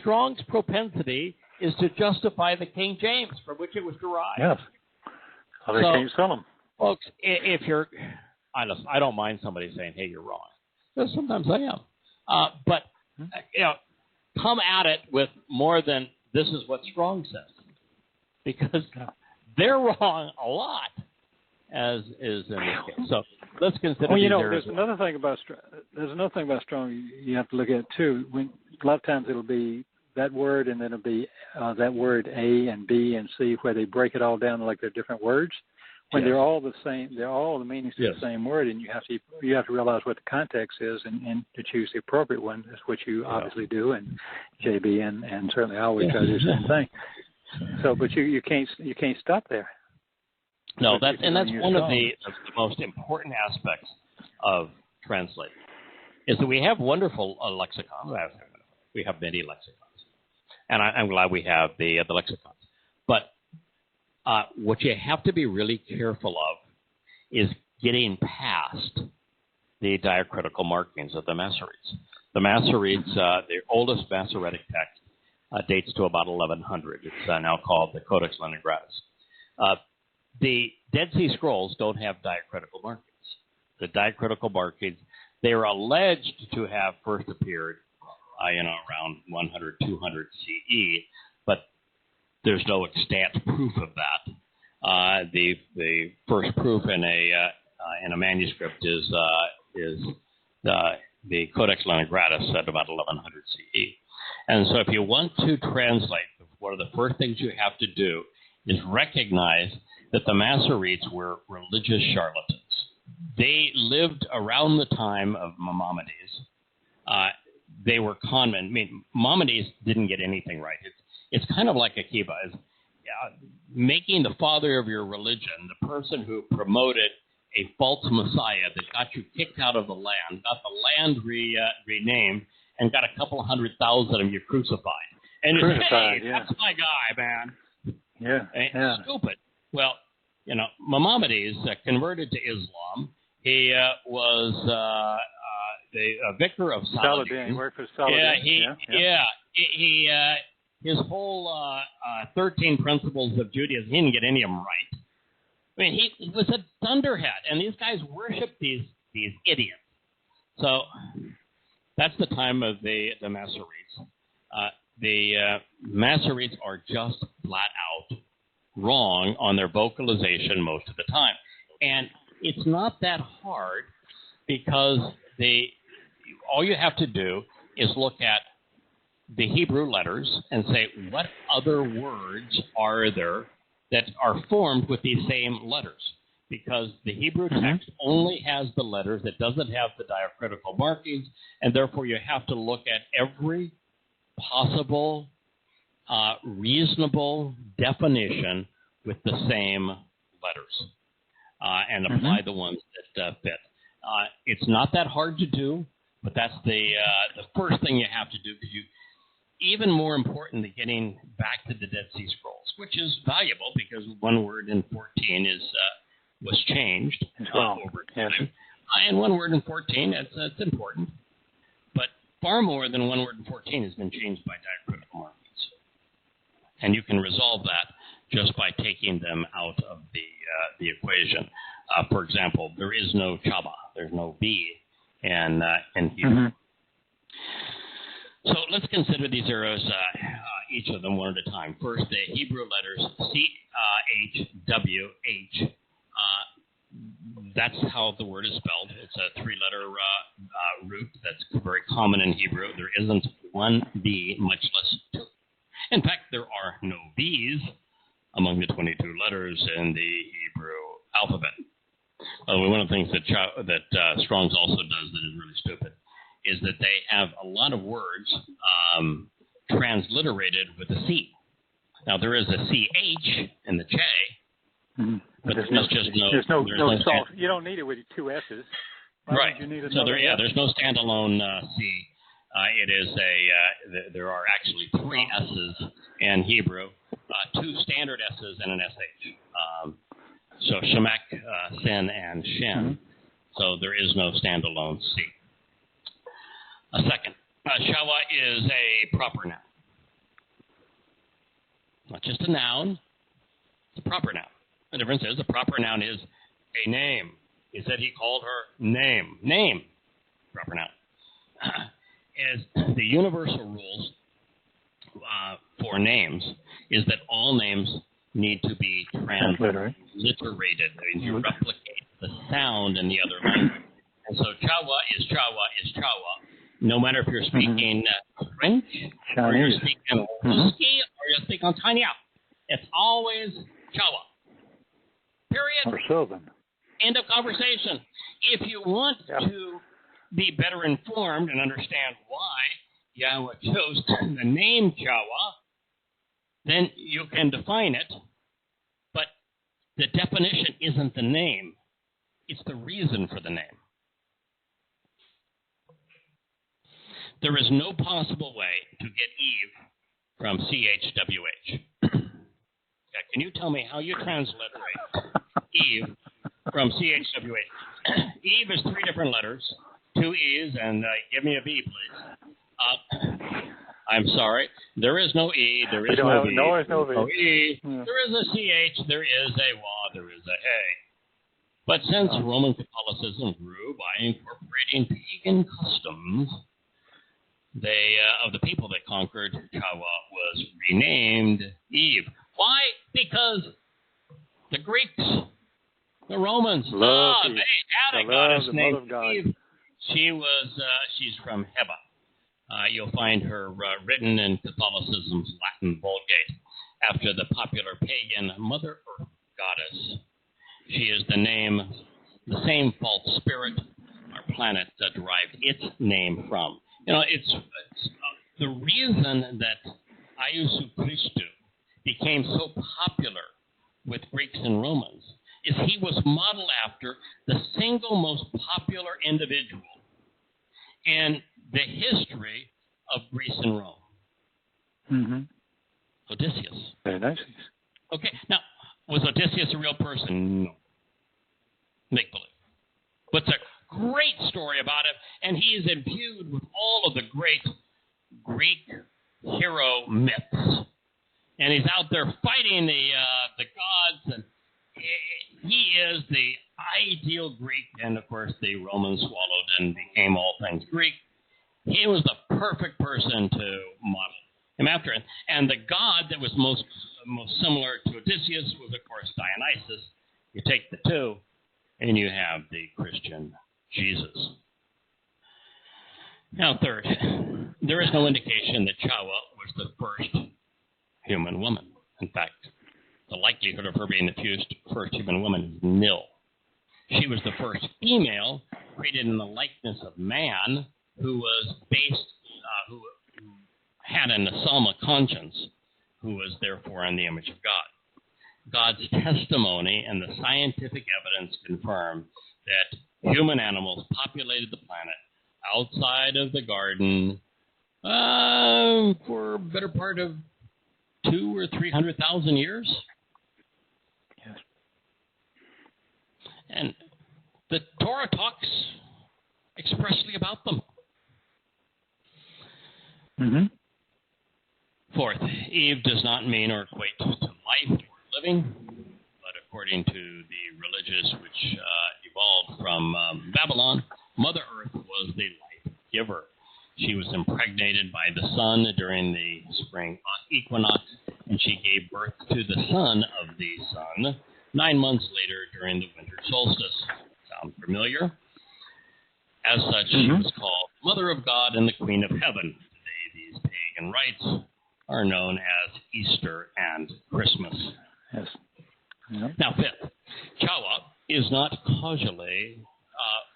Strong's propensity is to justify the King James from which it was derived. Yes. They can't sell them. Folks, if you're honest, I don't mind somebody saying, hey, you're wrong. Because sometimes I am. But come at it with more than this is what Strong says. Because they're wrong a lot, as is in this case. So let's consider there's another thing about Strong you have to look at, too. A lot of times it'll be that word, and then it'll be that word A and B and C, where they break it all down like they're different words. When they're all the same, they're all the meanings to the same word, and you have to realize what the context is, and to choose the appropriate one is what you obviously do, and JB and certainly I always try to do the same thing. So, but you can't stop there. No, that's one of the most important aspects of translating, is that we have wonderful lexicons. We have many lexicons, and I'm glad we have the lexicons, but what you have to be really careful of is getting past the diacritical markings of the Masoretes. The Masoretes, the oldest Masoretic text, dates to about 1100. It's now called the Codex Leningratus. The Dead Sea Scrolls don't have diacritical markings. The diacritical markings, they are alleged to have first appeared, around 100, 200 CE, but there's no extant proof of that. The first proof in a manuscript is the Codex Leningratus at about 1100 CE. And so if you want to translate, one of the first things you have to do is recognize that the Masoretes were religious charlatans. They lived around the time of Maimonides. They were conmen. Maimonides didn't get anything right. It's kind of like Akiba. Making the father of your religion the person who promoted a false messiah that got you kicked out of the land, got the land renamed, and got a couple 100,000 of you crucified. And hey, that's my guy, man. Yeah. Stupid. Well, Maimonides converted to Islam. He was the vicar of Saladin. He worked for Saladin. His whole 13 principles of Judaism, he didn't get any of them right. He was a dunderhead, and these guys worshiped these idiots. So that's the time of the Masoretes. The Masoretes are just flat out wrong on their vocalization most of the time. And it's not that hard, because all you have to do is look at the Hebrew letters and say, what other words are there that are formed with these same letters? Because the Hebrew text only has the letters. It doesn't have the diacritical markings, and therefore you have to look at every possible reasonable definition with the same letters and apply the ones that fit. It's not that hard to do, but that's the first thing you have to do, because even more important than getting back to the Dead Sea Scrolls, which is valuable because one word in 14 was changed over time. And one word in 14, that's important. But far more than one word in 14 has been changed by diacritical markings. And you can resolve that just by taking them out of the equation. For example, there is no chaba, there's no b in Hebrew. So let's consider these arrows each of them one at a time. First, the Hebrew letters C-H-W-H. That's how the word is spelled. It's a three-letter root that's very common in Hebrew. There isn't one B, much less two. In fact, there are no B's among the 22 letters in the Hebrew alphabet. One of the things that Strong's also does that is really stupid is that they have a lot of words transliterated with a C. Now, there is a CH in the J, but there's no salt. You don't need it with two S's. Right. So there's no standalone C. It is there are actually three S's in Hebrew, two standard S's and an SH. So Shemek, Sin, and Shin. So there is no standalone C. A second, Yahowah is a proper noun. Not just a noun, it's a proper noun. The difference is a proper noun is a name. He said he called her name. Name, proper noun. As the universal rules for names is that all names need to be transliterated. That means you replicate the sound in the other language. And so Towrah is Towrah. No matter if you're speaking French, or you're speaking Ruski, or you're speaking Tanya. It's always Towrah. Period. Or Sylvan. End of conversation. If you want to be better informed and understand why Yahweh chose the name Yahweh, then you can define it, but the definition isn't the name. It's the reason for the name. There is no possible way to get Eve from CHWH. Can you tell me how you transliterate Eve from CHWH? Eve is three different letters, two E's, and give me a V, please. I'm sorry. There is no E. There is no V. No, there's no V. No E. There is a CH. There is a Wa. There is a A. But since Roman Catholicism grew by incorporating pagan customs, of the people that conquered, Yahowah was renamed Eve. Why? Because the Greeks, the Romans, they had a goddess named Eve. She's from Heba. You'll find her written in Catholicism's Latin Vulgate after the popular pagan Mother Earth goddess. She is the same false spirit our planet derived its name from. It's the reason that Iesous Christou became so popular with Greeks and Romans is he was modeled after the single most popular individual in the history of Greece and Rome. Odysseus. Very nice. Okay, now, was Odysseus a real person? No. Make believe. But it's a great story about him, and he is imbued with all of the great Greek hero myths. And he's out there fighting the gods, and he is the ideal Greek, and of course the Romans swallowed and became all things Greek. He was the perfect person to model him after. And the god that was most similar to Odysseus was, of course, Dionysus. You take the two, and you have the Christian Jesus. Now, third, there is no indication that Yahowah was the first human woman. In fact, the likelihood of her being the first human woman is nil. She was the first female created in the likeness of man who was who had an asama conscience, who was therefore in the image of God. God's testimony and the scientific evidence confirm that human animals populated the planet outside of the garden for a better part of 200,000 or 300,000 years. Yes. And the Torah talks expressly about them. Fourth, Eve does not mean or equate to life or living, but according to the religious which evolved from Babylon, Mother Earth was the life giver. She was impregnated by the sun during the spring equinox, and she gave birth to the son of the sun 9 months later during the winter solstice. Sound familiar? As such, she was called Mother of God and the Queen of Heaven. Today, these pagan rites are known as Easter and Christmas. Yes. Yep. Now, fifth, Towrah is not causally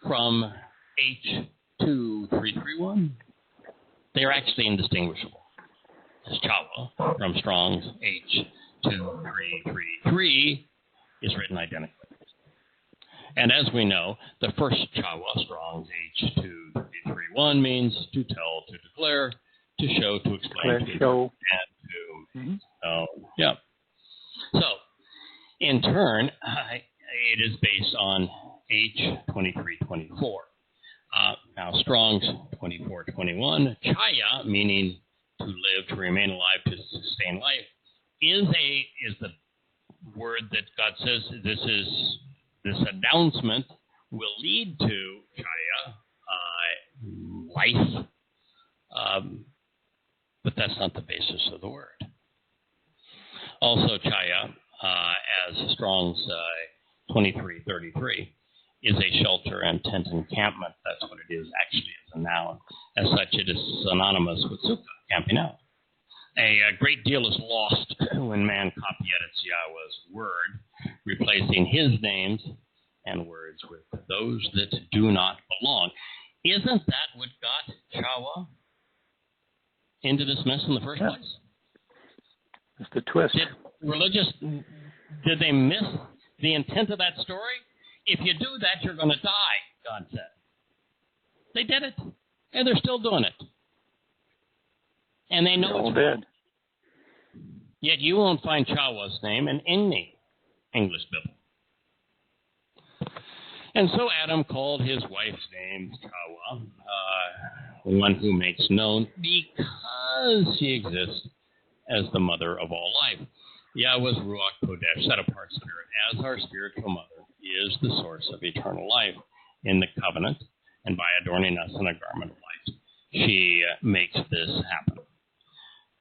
from H2331. They are actually indistinguishable. As Towrah from Strong's H2333 is written identically. And as we know, the first Towrah, Strong's H2331, means to tell, to declare, to show, to explain, to show, and to. Yeah. So, in turn, it is based on H2324. Now, Strong's 2421, Chaya, meaning to live, to remain alive, to sustain life, is the word that God says this announcement will lead to Chaya, life, but that's not the basis of the word. Also, Chaya, as Strong's 2333, is a shelter and tent encampment. That's what it is actually as a noun. As such, it is synonymous with sukkah, camping out. A great deal is lost when man copy edits Yahweh's word, replacing his names and words with those that do not belong. Isn't that what got Towrah into this mess in the first place? It's the twist. Did they miss the intent of that story? If you do that, you're going to die, God said. They did it, and they're still doing it. And they know it's wrong. Yet you won't find Towrah's name in any English Bible. And so Adam called his wife's name Towrah, one who makes known, because she exists as the mother of all life. Yahweh's Ruach Kodesh, set-apart spirit, as our spiritual mother, is the source of eternal life in the covenant, and by adorning us in a garment of light, she makes this happen.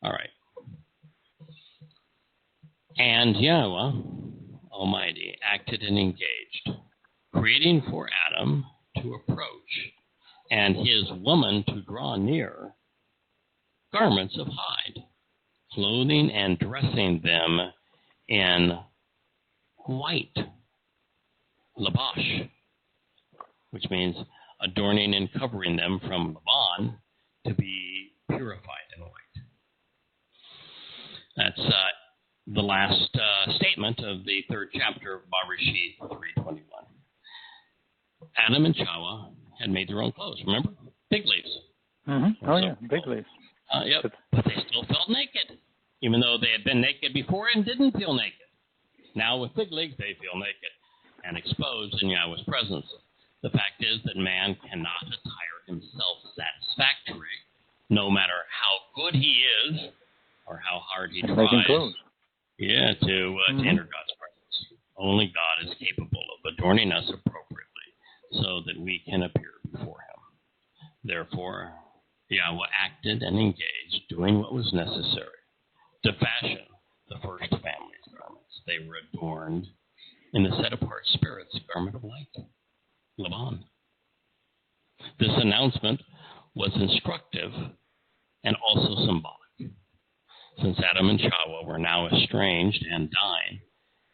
All right. And Yahweh Almighty acted and engaged, creating for Adam to approach and his woman to draw near garments of hide, clothing and dressing them in white, labash, which means adorning and covering them from Laban to be purified in white. That's the last statement of the third chapter of Bereshit 3:21. Adam and Towrah had made their own clothes, remember? Fig leaves. Mm-hmm. Oh, yeah, big leaves. Yep, but they still felt naked, even though they had been naked before and didn't feel naked. Now with fig leaves, they feel naked and exposed in Yahweh's presence. The fact is that man cannot attire himself satisfactory, no matter how good he is or how hard he tries. To enter God's presence. Only God is capable of adorning us appropriately so that we can appear before him. Therefore, Yahweh acted and engaged, doing what was necessary to fashion the first family's garments. They were adorned in the set-apart spirit's garment of light, Laban. This announcement was instructive and also symbolic. Since Adam and Towrah were now estranged and dying,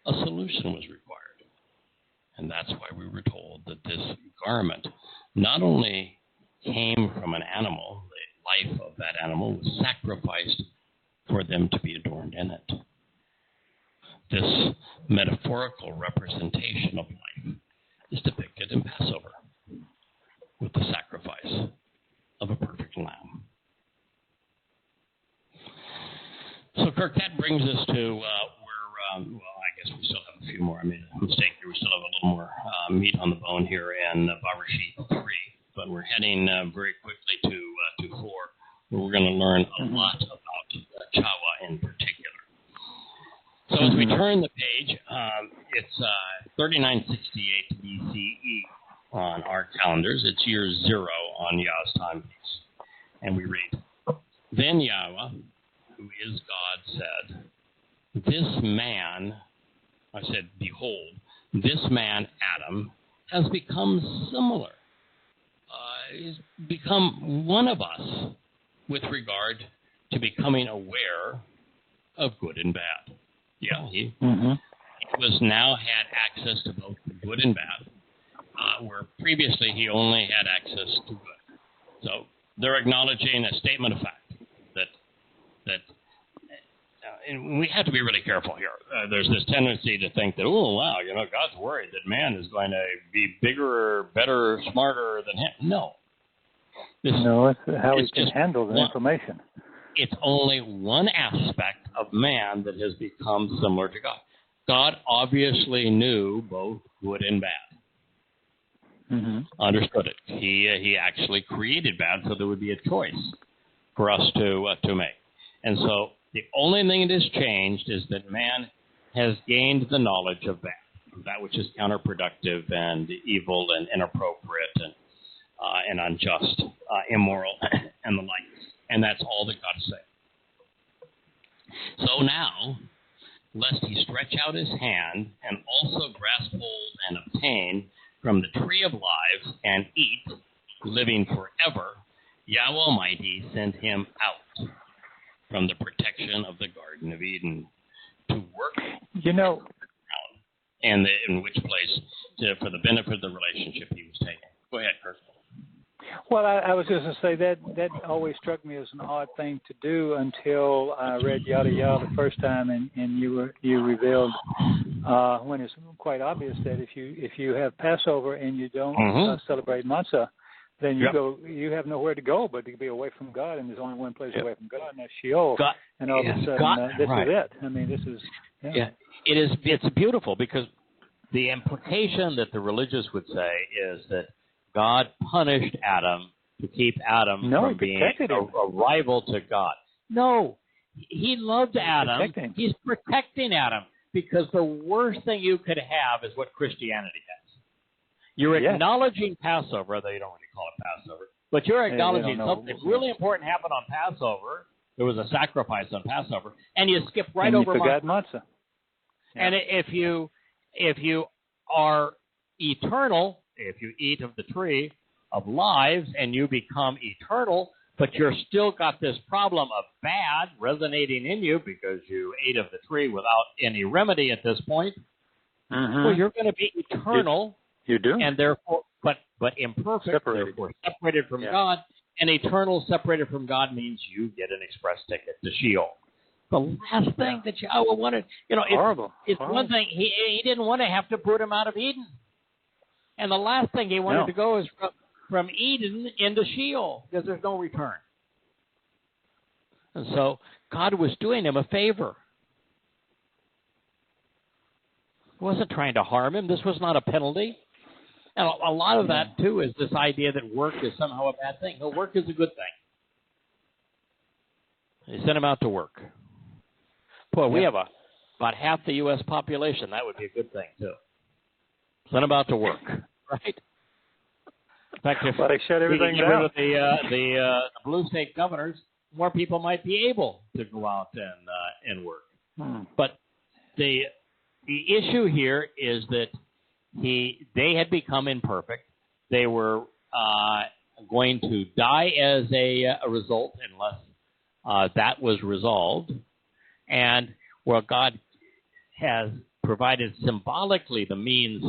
a solution was required. And that's why we were told that this garment not only came from an animal, the life of that animal was sacrificed for them to be adorned in it. This metaphorical representation of life is depicted in Passover with the sacrifice of a perfect lamb. So, Kirk, that brings us to I guess we still have a few more. I made a mistake here. We still have a little more meat on the bone here in Bereshit 3, but we're heading very quickly to 4, where we're going to learn a lot about Towrah in particular. So as we turn the page, it's 3968 BCE on our calendars. It's year 0 on Yah's timepiece. And we read, Then Yahweh, who is God, said, This man, I said, behold, this man, Adam, has become similar. He's become one of us with regard to becoming aware of good and bad. Yeah, he was now had access to both good and bad, where previously he only had access to good. So they're acknowledging a statement of fact that and we have to be really careful here. There's this tendency to think that, oh, wow, God's worried that man is going to be bigger, better, smarter than him. No. It's how he can handle the information. It's only one aspect of man that has become similar to God. God obviously knew both good and bad. Understood it. He actually created bad, so there would be a choice for us to make. And so the only thing that has changed is that man has gained the knowledge of bad, that which is counterproductive and evil and inappropriate and unjust, immoral, and the like. And that's all that God said. So now, lest he stretch out his hand and also grasp hold and obtain from the tree of life and eat, living forever, Yahweh Almighty sent him out from the protection of the Garden of Eden to work and in which place for the benefit of the relationship he was taking. Go ahead, Kurt. Well, I was just going to say that always struck me as an odd thing to do until I read Yada Yahweh the first time, and you revealed when it's quite obvious that if you have Passover and you don't celebrate Matzah, then you have nowhere to go but to be away from God, and there's only one place away from God, and that's Sheol. And all of a sudden, this is it. I mean, this is it is. It's beautiful because the implication that the religious would say is that God punished Adam to keep Adam from being a rival to God. No, he loved Adam. He's protecting Adam because the worst thing you could have is what Christianity has. You're acknowledging Passover, though you don't really call it Passover, but you're acknowledging something really important happened on Passover. There was a sacrifice on Passover, and you skip right over Matzah. Yeah. And if you are eternal, if you eat of the tree of lives and you become eternal, but you're still got this problem of bad resonating in you because you ate of the tree without any remedy at this point, well, you're going to be eternal. You do. And therefore, but imperfect, therefore separated from God. And eternal separated from God means you get an express ticket to Sheol. The last thing that Yahweh wanted, it's one thing. He didn't want to have to put him out of Eden. And the last thing he wanted to go is from Eden into Sheol because there's no return. And so God was doing him a favor. He wasn't trying to harm him. This was not a penalty. And a lot of that, too, is this idea that work is somehow a bad thing. No, work is a good thing. He sent him out to work. Boy, we have about half the U.S. population. That would be a good thing, too. Send them out to work, right? In fact, if they shut everything get down. rid of the blue state governors, more people might be able to go out and work. But the issue here is that they had become imperfect. They were going to die as a result unless that was resolved. And God has provided symbolically the means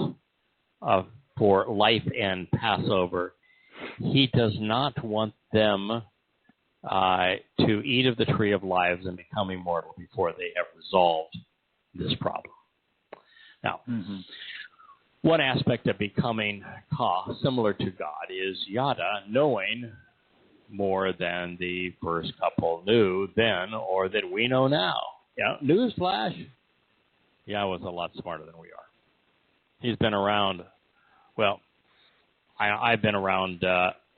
for life and Passover, he does not want them to eat of the tree of lives and become immortal before they have resolved this problem. Now, one aspect of becoming similar to God is Yada knowing more than the first couple knew then or that we know now. Newsflash, Yahweh's a lot smarter than we are. He's been around, I've been around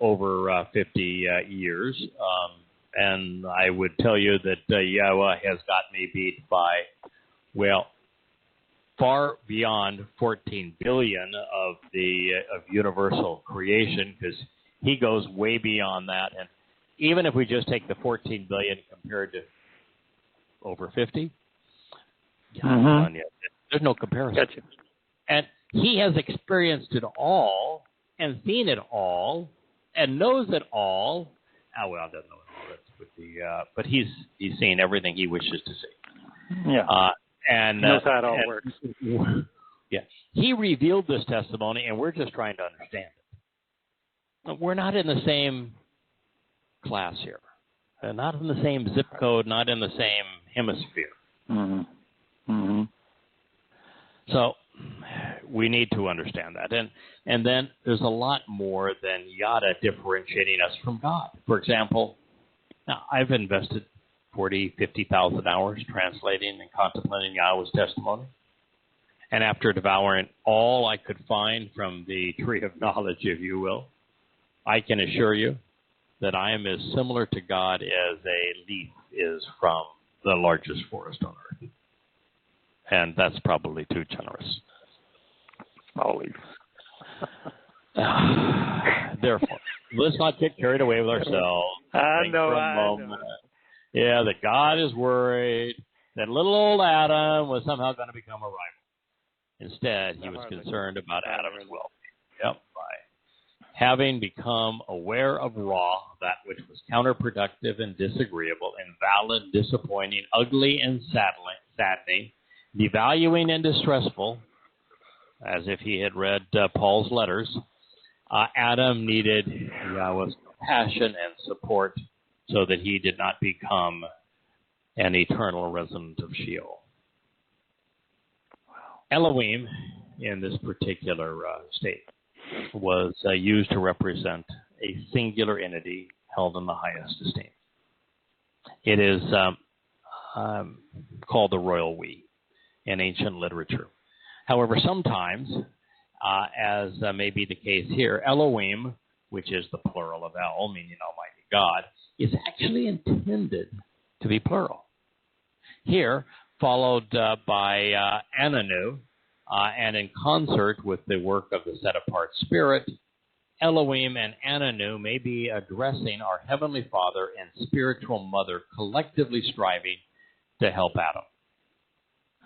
over 50 years, and I would tell you that Yahweh has got me beat by, far beyond 14 billion of universal creation, because he goes way beyond that. even if we just take the 14 billion compared to over 50, there's no comparison. Gotcha. And he has experienced it all and seen it all and knows it all. Oh, well, doesn't know it all. That's with the, but he's seen everything he wishes to see. Yeah. And knows how it all works. Yeah. He revealed this testimony, and we're just trying to understand it. We're not in the same class here. Not in the same zip code, not in the same hemisphere. Mm-hmm. Mm-hmm. So we need to understand that. And then there's a lot more than Yada differentiating us from God. For example, now I've invested 40, 50,000 hours translating and contemplating Yahweh's testimony. And after devouring all I could find from the tree of knowledge, if you will, I can assure you that I am as similar to God as a leaf is from the largest forest on earth. And that's probably too generous. Small leaf. Therefore, let's not get carried away with ourselves. I know. Yeah, that God is worried that little old Adam was somehow going to become a rival. Instead, he was concerned about Adam's well-being. Yep, by having become aware of Ra, that which was counterproductive and disagreeable, invalid, disappointing, ugly, and saddening, devaluing and distressful, as if he had read Paul's letters, Adam needed Yahweh's compassion and support so that he did not become an eternal resident of Sheol. Elohim, in this particular state, was used to represent a singular entity held in the highest esteem. It is called the royal we in ancient literature. However, sometimes, as may be the case here, Elohim, which is the plural of El, meaning Almighty God, is actually intended to be plural. Here, followed by Ananu, and in concert with the work of the set-apart Spirit, Elohim and Ananu may be addressing our Heavenly Father and spiritual Mother, collectively striving to help Adam.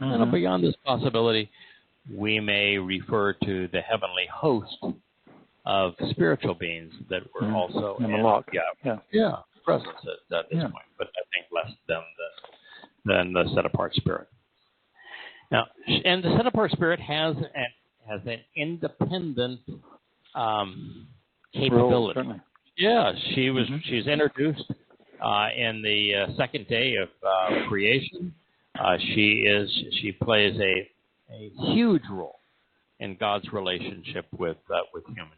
Mm-hmm. And beyond this possibility, we may refer to the heavenly host of spiritual beings that were also in the presence at this point, but I think less than the set-apart Spirit. Now, and the set-apart Spirit has an independent capability. Role, yeah, she's introduced in the second day of creation. She plays a huge role in God's relationship with humankind.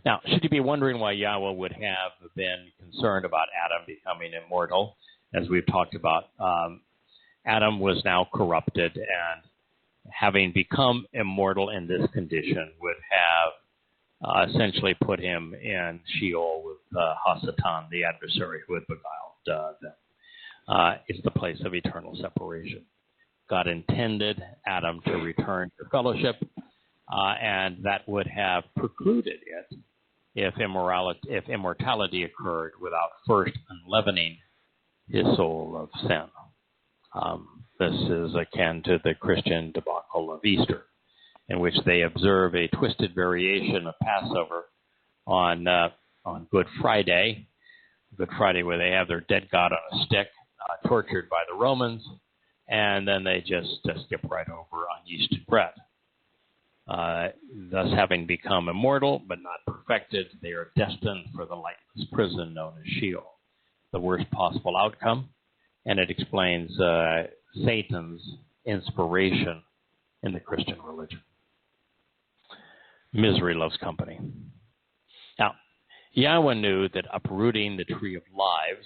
Now, should you be wondering why Yahweh would have been concerned about Adam becoming immortal, as we've talked about, Adam was now corrupted, and having become immortal in this condition would have essentially put him in Sheol with Hasatan, the adversary who had beguiled them. It's the place of eternal separation. God intended Adam to return to fellowship, and that would have precluded it if immortality occurred without first unleavening his soul of sin. This is akin to the Christian debacle of Easter, in which they observe a twisted variation of Passover on Good Friday, where they have their dead God on a stick, tortured by the Romans, and then they just skip right over on yeasted bread. Thus, having become immortal but not perfected, they are destined for the lightless prison known as Sheol, the worst possible outcome, and it explains Satan's inspiration in the Christian religion. Misery loves company. Now, Yahweh knew that uprooting the tree of lives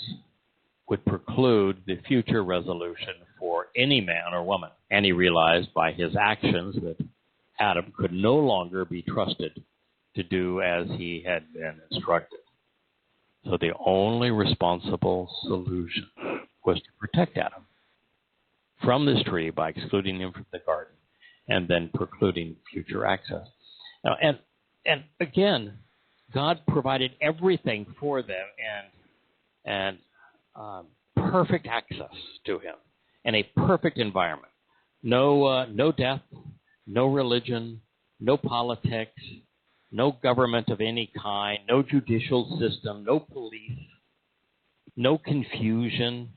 would preclude the future resolution for any man or woman, and he realized by his actions that Adam could no longer be trusted to do as he had been instructed. So the only responsible solution was to protect Adam from this tree by excluding him from the garden and then precluding future access. Now, and again, God provided everything for them and perfect access to him and a perfect environment. No death, no religion, no politics, no government of any kind, no judicial system, no police, no confusion.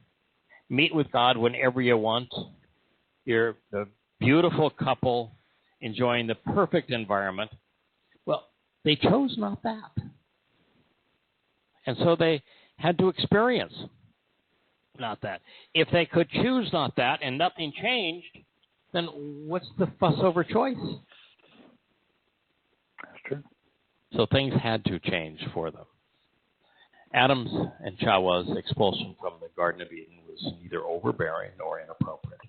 Meet with God whenever you want. You're the beautiful couple enjoying the perfect environment. Well, they chose not that. And so they had to experience not that. If they could choose not that and nothing changed, then what's the fuss over choice? That's true. So things had to change for them. Adam's and Chawah's expulsion from the Garden of Eden was neither overbearing nor inappropriate.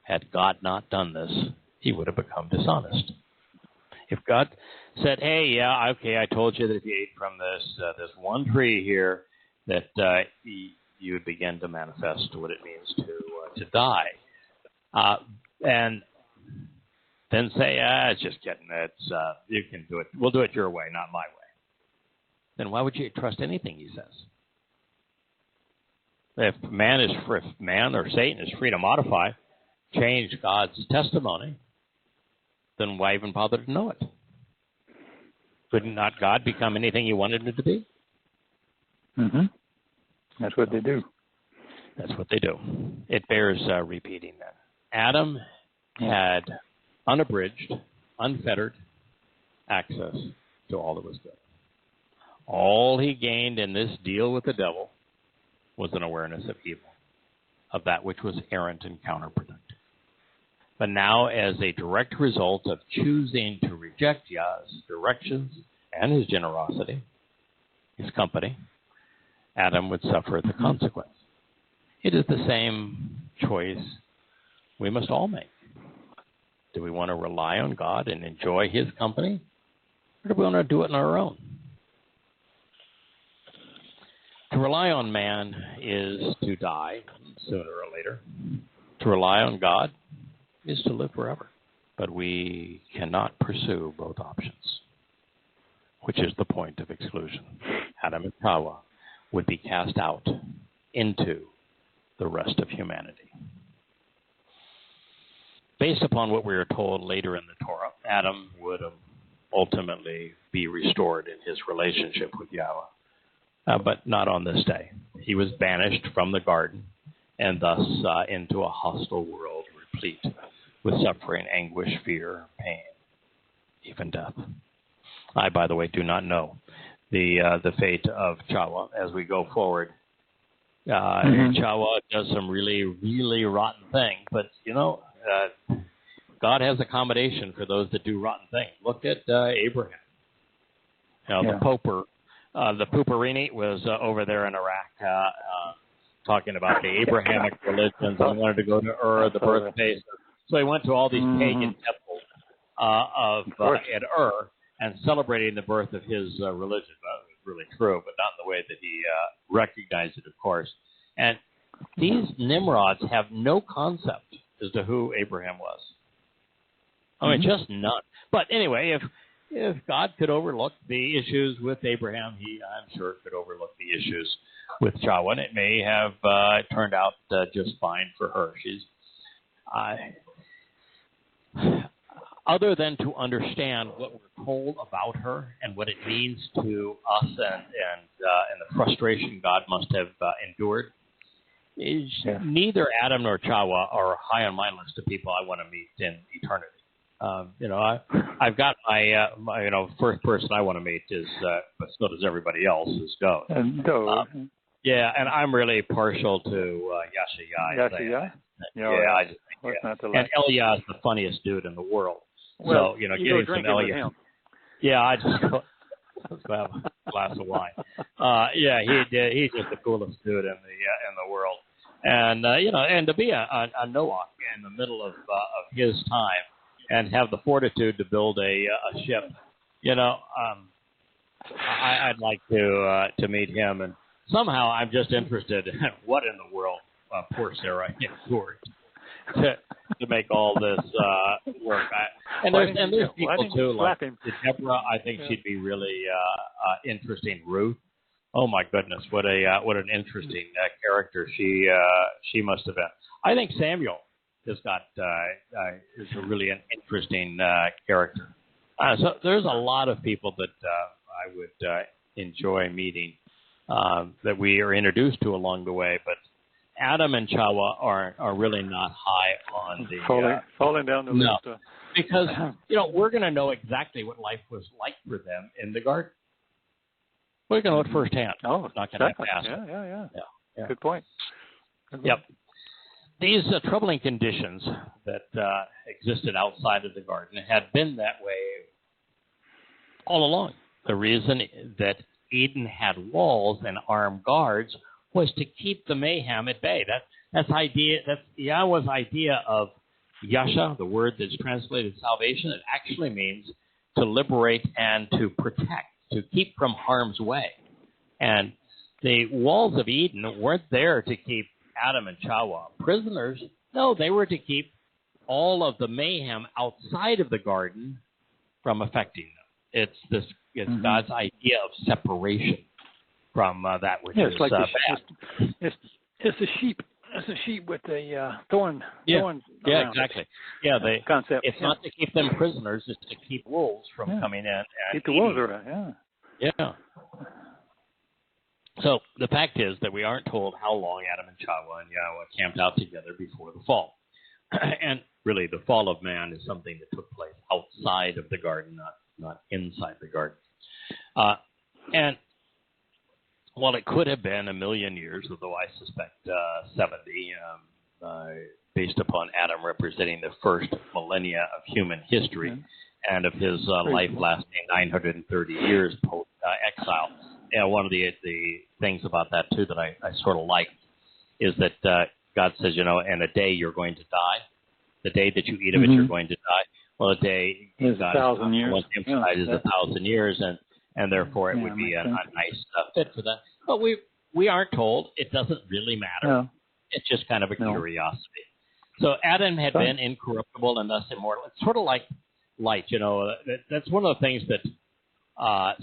Had God not done this, he would have become dishonest. If God said, hey, yeah, okay, I told you that if you ate from this one tree here, that you would begin to manifest what it means to die. And then say, it's just kidding. You can do it. We'll do it your way, not my way. Then why would you trust anything he says? If man or Satan is free to modify, change God's testimony, then why even bother to know it? Could not God become anything he wanted it to be? Mm-hmm. That's what they do. That's what they do. It bears repeating that. Adam had unabridged, unfettered access to all that was good. All he gained in this deal with the devil was an awareness of evil, of that which was errant and counterproductive. But now, as a direct result of choosing to reject Yah's directions and his generosity, his company, Adam would suffer the consequence. It is the same choice we must all make. Do we want to rely on God and enjoy his company? Or do we want to do it on our own? To rely on man is to die sooner or later. To rely on God is to live forever. But we cannot pursue both options, which is the point of exclusion. Adam and Towrah would be cast out into the rest of humanity. Based upon what we are told later in the Torah, Adam would ultimately be restored in his relationship with Yahweh, but not on this day. He was banished from the garden and thus into a hostile world replete with suffering, anguish, fear, pain, even death. I, by the way, do not know the fate of Chawah as we go forward. Chawah does some really, really rotten things, but, God has accommodation for those that do rotten things. Look at Abraham. The Pooperini was over there in Iraq talking about the Abrahamic religions and wanted to go to Ur, the birthplace. So he went to all these pagan temples at Ur and celebrating the birth of his religion. That was really true, but not in the way that he recognized it, of course. And these Nimrods have no concept as to who Abraham was. I mean, just none. But anyway, if God could overlook the issues with Abraham, I'm sure, could overlook the issues with Chawah, and it may have turned out just fine for her. She's other than to understand what we're told about her and what it means to us and the frustration God must have endured. Neither Adam nor Chawah are high on my list of people I want to meet in eternity. I've got my first person I want to meet is, but so does everybody else, is Go. And Go. And I'm really partial to Yahowah. I just think, and Eliah is the funniest dude in the world. Well, so getting some Eliah. Yeah, I just go have a glass of wine. He's just the coolest dude in the world. And and to be a Noah in the middle of his time and have the fortitude to build a ship, I'd like to meet him. And somehow I'm just interested in what in the world poor Sarah endured. to make all this work. And there's people too, like Deborah. I think she'd be really interesting. Ruth. Oh my goodness, what an interesting character she must have been. I think Samuel has got is really an interesting character. So there's a lot of people that I would enjoy meeting that we are introduced to along the way, but Adam and Towrah are really not high on the falling down the list. Because we're going to know exactly what life was like for them in the garden. We're going to know it firsthand. Oh, it's not going to have to ask. Yeah. Good point. Yep. These troubling conditions that existed outside of the garden had been that way all along. The reason that Eden had walls and armed guards was to keep the mayhem at bay. That's Yahweh's idea of Yasha, the word that's translated salvation. It actually means to liberate and to protect, to keep from harm's way. And the walls of Eden weren't there to keep Adam and Towrah prisoners. No, they were to keep all of the mayhem outside of the garden from affecting them. It's God's idea of separation from that which is like bad. It's a sheep. It's a sheep with a thorn. Yeah, exactly. Yeah, concept. It's not to keep them prisoners; it's to keep wolves from coming in and keep the wolves around. Yeah. So the fact is that we aren't told how long Adam and Towrah and Yahweh camped out together before the fall. And really, the fall of man is something that took place outside of the garden, not inside the garden. And while it could have been 1,000,000 years, although I suspect 70, based upon Adam representing the first millennia of human history and of his life lasting 930 years post-exile. One of the things about that, too, that I sort of like is that God says, in a day you're going to die. The day that you eat of it, you're going to die. Well, a day is 1,000 years. Is 1,000 years, and therefore it would be a nice fit for that. But we aren't told. It doesn't really matter. No. It's just kind of a curiosity. So Adam had been incorruptible and thus immortal. It's sort of like light. That's one of the things that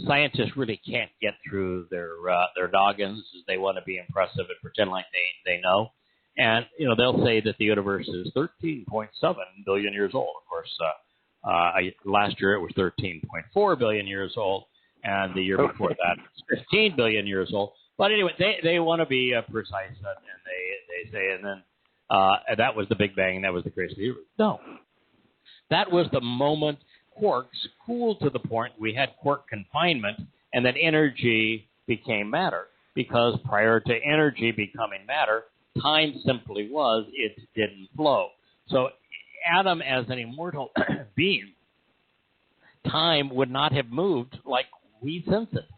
scientists really can't get through their noggins. They want to be impressive and pretend like they know. And, they'll say that the universe is 13.7 billion years old. Of course, last year it was 13.4 billion years old, and the year before that it was 15 billion years old. But anyway, they want to be precise, and they say, and then that was the Big Bang, and that was the creation of the universe. No. That was the moment quarks cooled to the point we had quark confinement, and that energy became matter. Because prior to energy becoming matter, time simply was, it didn't flow. So Adam, as an immortal being, time would not have moved like we sense it.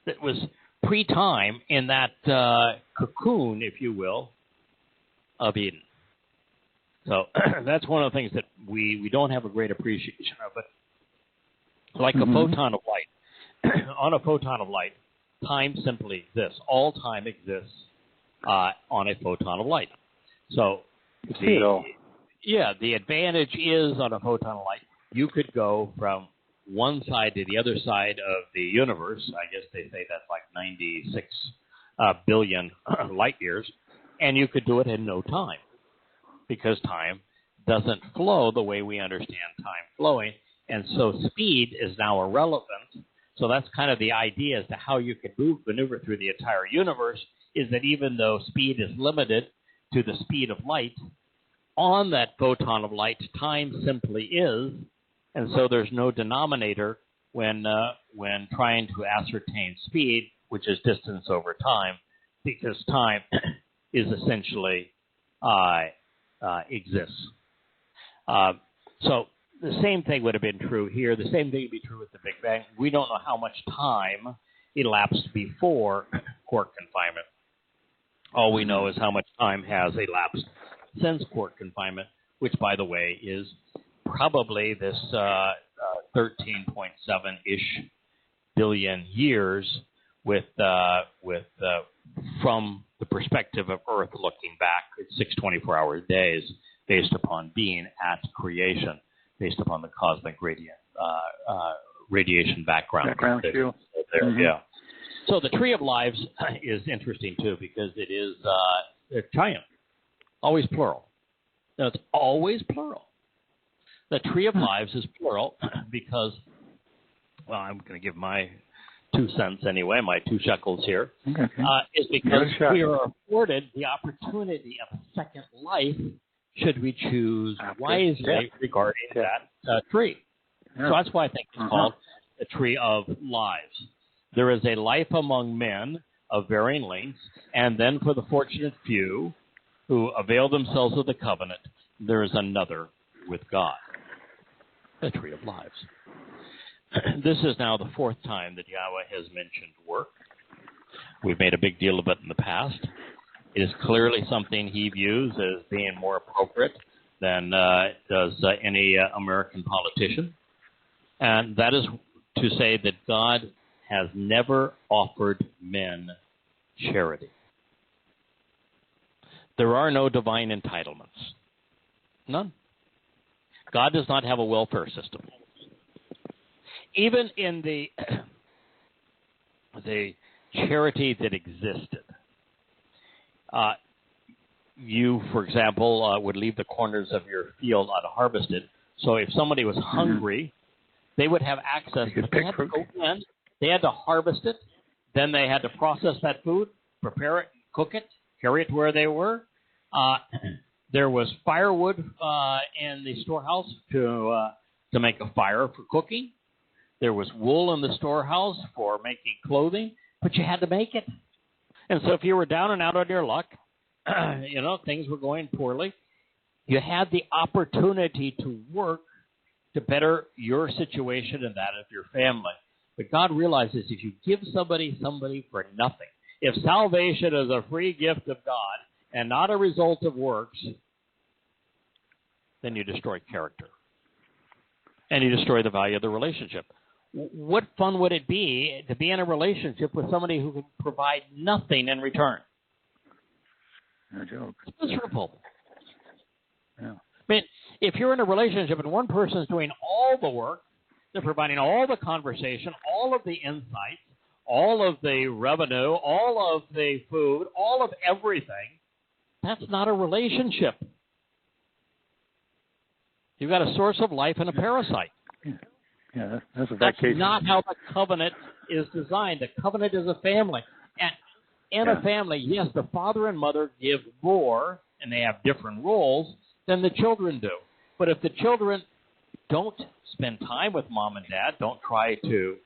It was pre-time in that cocoon, if you will, of Eden. So that's one of the things that we don't have a great appreciation of. But like a photon of light, on a photon of light, time simply exists. All time exists on a photon of light. So the advantage is on a photon of light, you could go from one side to the other side of the universe. I guess they say that's like 96 billion light years, and you could do it in no time, because time doesn't flow the way we understand time flowing, and so speed is now irrelevant. So that's kind of the idea as to how you could maneuver through the entire universe, is that even though speed is limited to the speed of light, on that photon of light, time simply is, and so there's no denominator when trying to ascertain speed, which is distance over time, because time is essentially exists. So the same thing would have been true here. The same thing would be true with the Big Bang. We don't know how much time elapsed before quark confinement. All we know is how much time has elapsed since quark confinement, which, by the way, is probably this 13.7-ish billion years from the perspective of Earth looking back at 6 24-hour days based upon being at creation, based upon the cosmic radiation background. Shield. Yeah. So the Tree of Lives is interesting, too, because it is a triumph, always plural. Now, it's always plural. The Tree of Lives is plural because, well, I'm going to give my 2 cents anyway, my 2 shekels here, is because we are afforded the opportunity of a second life should we choose wisely regarding that tree. Yeah. So that's why I think it's called the Tree of Lives. There is a life among men of varying lengths, and then for the fortunate few who avail themselves of the covenant, there is another with God, the Tree of Lives. This is now the 4th time that Yahweh has mentioned work. We've made a big deal of it in the past. It is clearly something he views as being more appropriate than does any American politician. And that is to say that God has never offered men charity. There are no divine entitlements. None. God does not have a welfare system. Even in the charity that existed, you, for example, would leave the corners of your field unharvested. So if somebody was hungry, they would have access. But they had to go in, they had to harvest it, then they had to process that food, prepare it, cook it, carry it to where they were. There was firewood in the storehouse to make a fire for cooking. There was wool in the storehouse for making clothing, but you had to make it. And so if you were down and out on your luck, things were going poorly, you had the opportunity to work to better your situation and that of your family. But God realizes if you give somebody for nothing, if salvation is a free gift of God and not a result of works, then you destroy character. And you destroy the value of the relationship. What fun would it be to be in a relationship with somebody who can provide nothing in return? No joke. It's miserable. Yeah. I mean, if you're in a relationship and one person is doing all the work, they're providing all the conversation, all of the insights, all of the revenue, all of the food, all of everything, that's not a relationship. You've got a source of life and a parasite. Yeah, that's a That's vacation. not how the covenant is designed. The covenant is a family. And in a family, yes, the father and mother give more, and they have different roles, than the children do. But if the children don't spend time with mom and dad, don't try to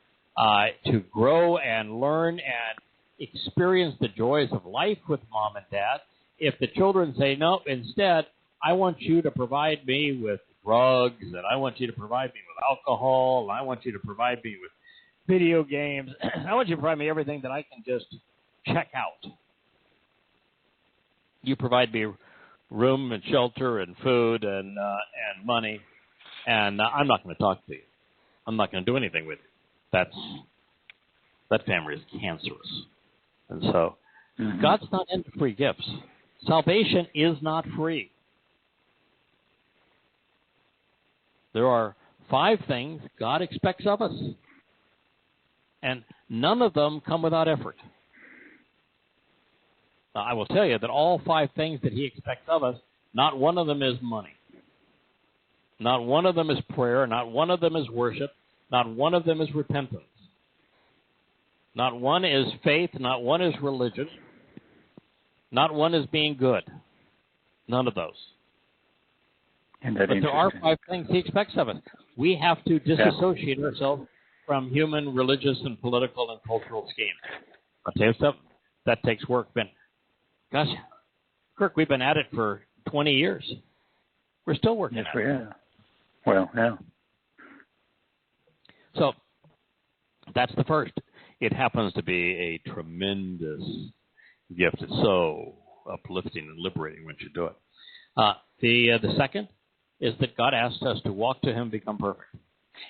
grow and learn and experience the joys of life with mom and dad, if the children say, no, instead, I want you to provide me with drugs, and I want you to provide me with alcohol, and I want you to provide me with video games. I want you to provide me everything that I can just check out. You provide me room and shelter and food and money, and I'm not going to talk to you. I'm not going to do anything with you. That family is cancerous. And so God's not into free gifts. Salvation is not free. There are 5 things God expects of us, and none of them come without effort. Now, I will tell you that all 5 things that he expects of us, not one of them is money. Not one of them is prayer. Not one of them is worship. Not one of them is repentance. Not one is faith. Not one is religion. Not one is being good. None of those. But there are 5 things he expects of us. We have to disassociate ourselves from human, religious, and political and cultural schemes. I'll tell you something. That takes work. Gosh, Kirk, we've been at it for 20 years. We're still working at it. Yeah. Well, yeah. So that's the first. It happens to be a tremendous gift. It's so uplifting and liberating when you do it. The second is that God asks us to walk to him, become perfect.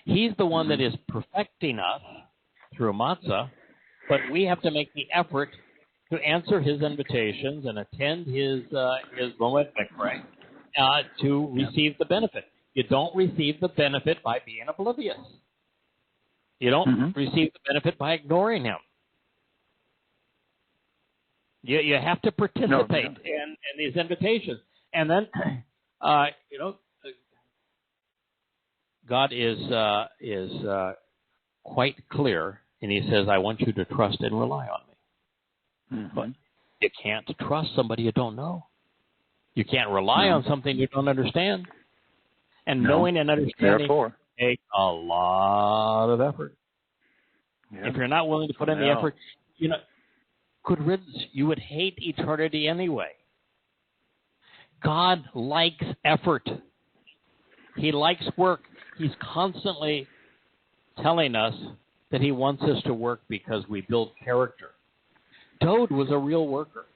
He's the one that is perfecting us through matzah, but we have to make the effort to answer his invitations and attend his Moed Mikre to receive the benefit. You don't receive the benefit by being oblivious. You don't receive the benefit by ignoring him. You have to participate in these invitations. And then, God is quite clear, and he says, I want you to trust and rely on me. But you can't trust somebody you don't know. You can't rely on something you don't understand. And knowing and understanding takes a lot of effort. Yep. If you're not willing to put in the effort, good riddance, you would hate eternity anyway. God likes effort. He likes work. He's constantly telling us that he wants us to work because we build character. Dode was a real worker.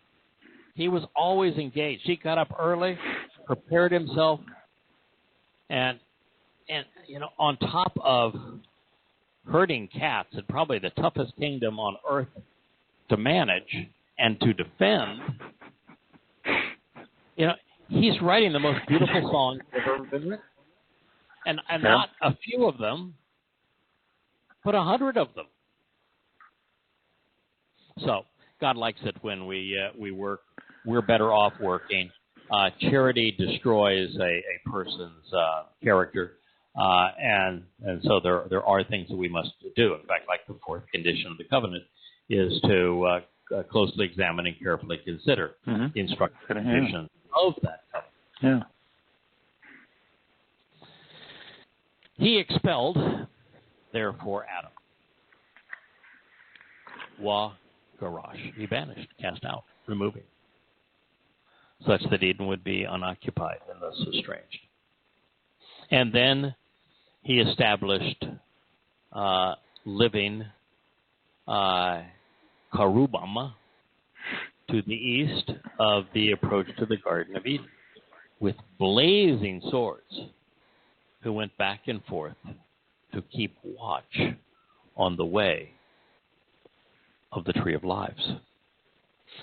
He was always engaged. He got up early, prepared himself, and on top of herding cats, and probably the toughest kingdom on earth to manage and to defend, he's writing the most beautiful songs that have ever been written. And not a few of them, but 100 of them. So God likes it when we work. We're better off working. Charity destroys a person's character, and so there are things that we must do. In fact, like the fourth condition of the covenant is to closely examine and carefully consider the instructions and conditions of that covenant. Yeah. He expelled, therefore, Adam. Wa garash. He banished, cast out, removing, such that Eden would be unoccupied and thus estranged. And then he established living Karubam to the east of the approach to the Garden of Eden, with blazing swords, who went back and forth to keep watch on the way of the Tree of Lives.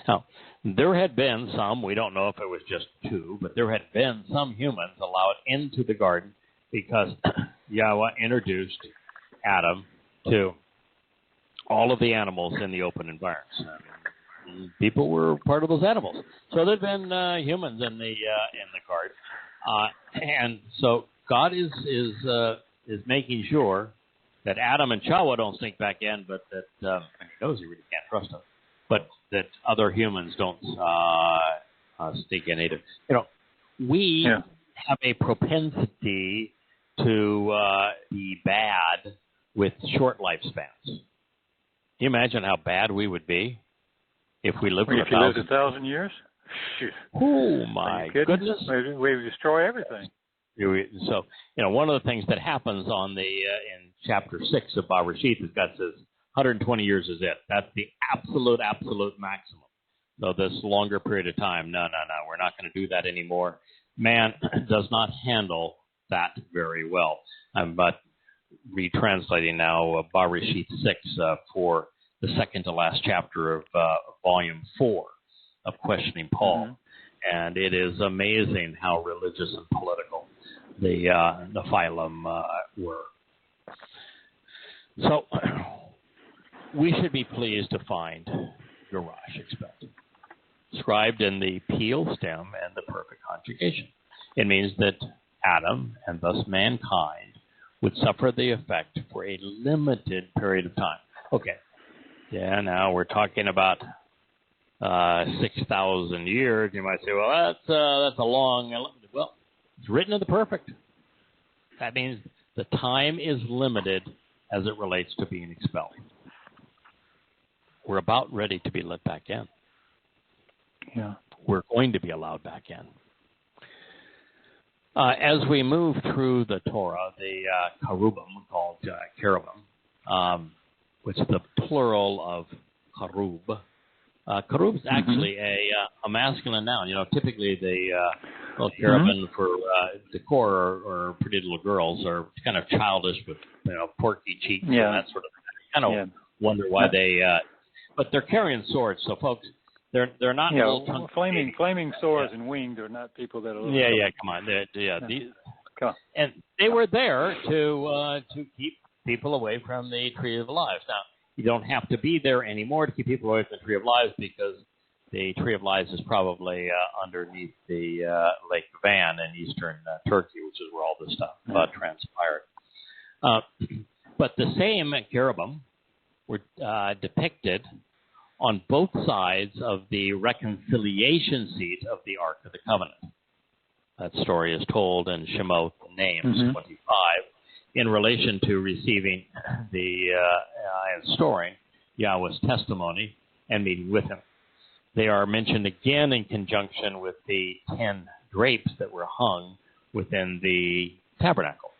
Now, there had been some, we don't know if it was just two, but there had been some humans allowed into the garden because Yahweh introduced Adam to all of the animals in the open environment. People were part of those animals. So there had been humans in the garden. And so God is making sure that Adam and Chawah don't sneak back in, but that he knows he really can't trust them, but that other humans don't sneak in either. We have a propensity to be bad with short lifespans. Can you imagine how bad we would be if we lived if you lived 1,000 years? Shoot. Oh my goodness! We would destroy everything. So, one of the things that happens on the in chapter 6 of Bereshit is God says 120 years is it. That's the absolute maximum. So this longer period of time, no, we're not going to do that anymore. Man does not handle that very well. I'm retranslating now Bereshit 6 for the second to last chapter of volume 4 of Questioning Paul. And it is amazing how religious and political the Nephilim were. So we should be pleased to find Garash expelled, inscribed in the Peel stem and the perfect conjugation. It means that Adam, and thus mankind, would suffer the effect for a limited period of time. Okay. Yeah, now we're talking about 6,000 years. You might say, well, that's a long... Well, it's written in the perfect. That means the time is limited as it relates to being expelled. We're about ready to be let back in. Yeah. We're going to be allowed back in. As we move through the Torah, the Karubim, called cherubim, which is the plural of Karub. Karub is actually a masculine noun. Typically the cherubim for decor or pretty little girls are kind of childish with porky cheeks and that sort of thing. I kind of wonder why they... but they're carrying swords, so folks, They're not little well, flaming swords and winged are not people that are. Yeah. Come on. Come on. And they were there to keep people away from the Tree of Lives. Now, you don't have to be there anymore to keep people away from the Tree of Lives because the Tree of Lives is probably underneath the Lake Van in eastern Turkey, which is where all this stuff transpired. But the same cherubim were depicted on both sides of the reconciliation seat of the Ark of the Covenant. That story is told in Shemot, Names 25, in relation to receiving and storing Yahweh's testimony and meeting with him. They are mentioned again in conjunction with the 10 drapes that were hung within the tabernacle,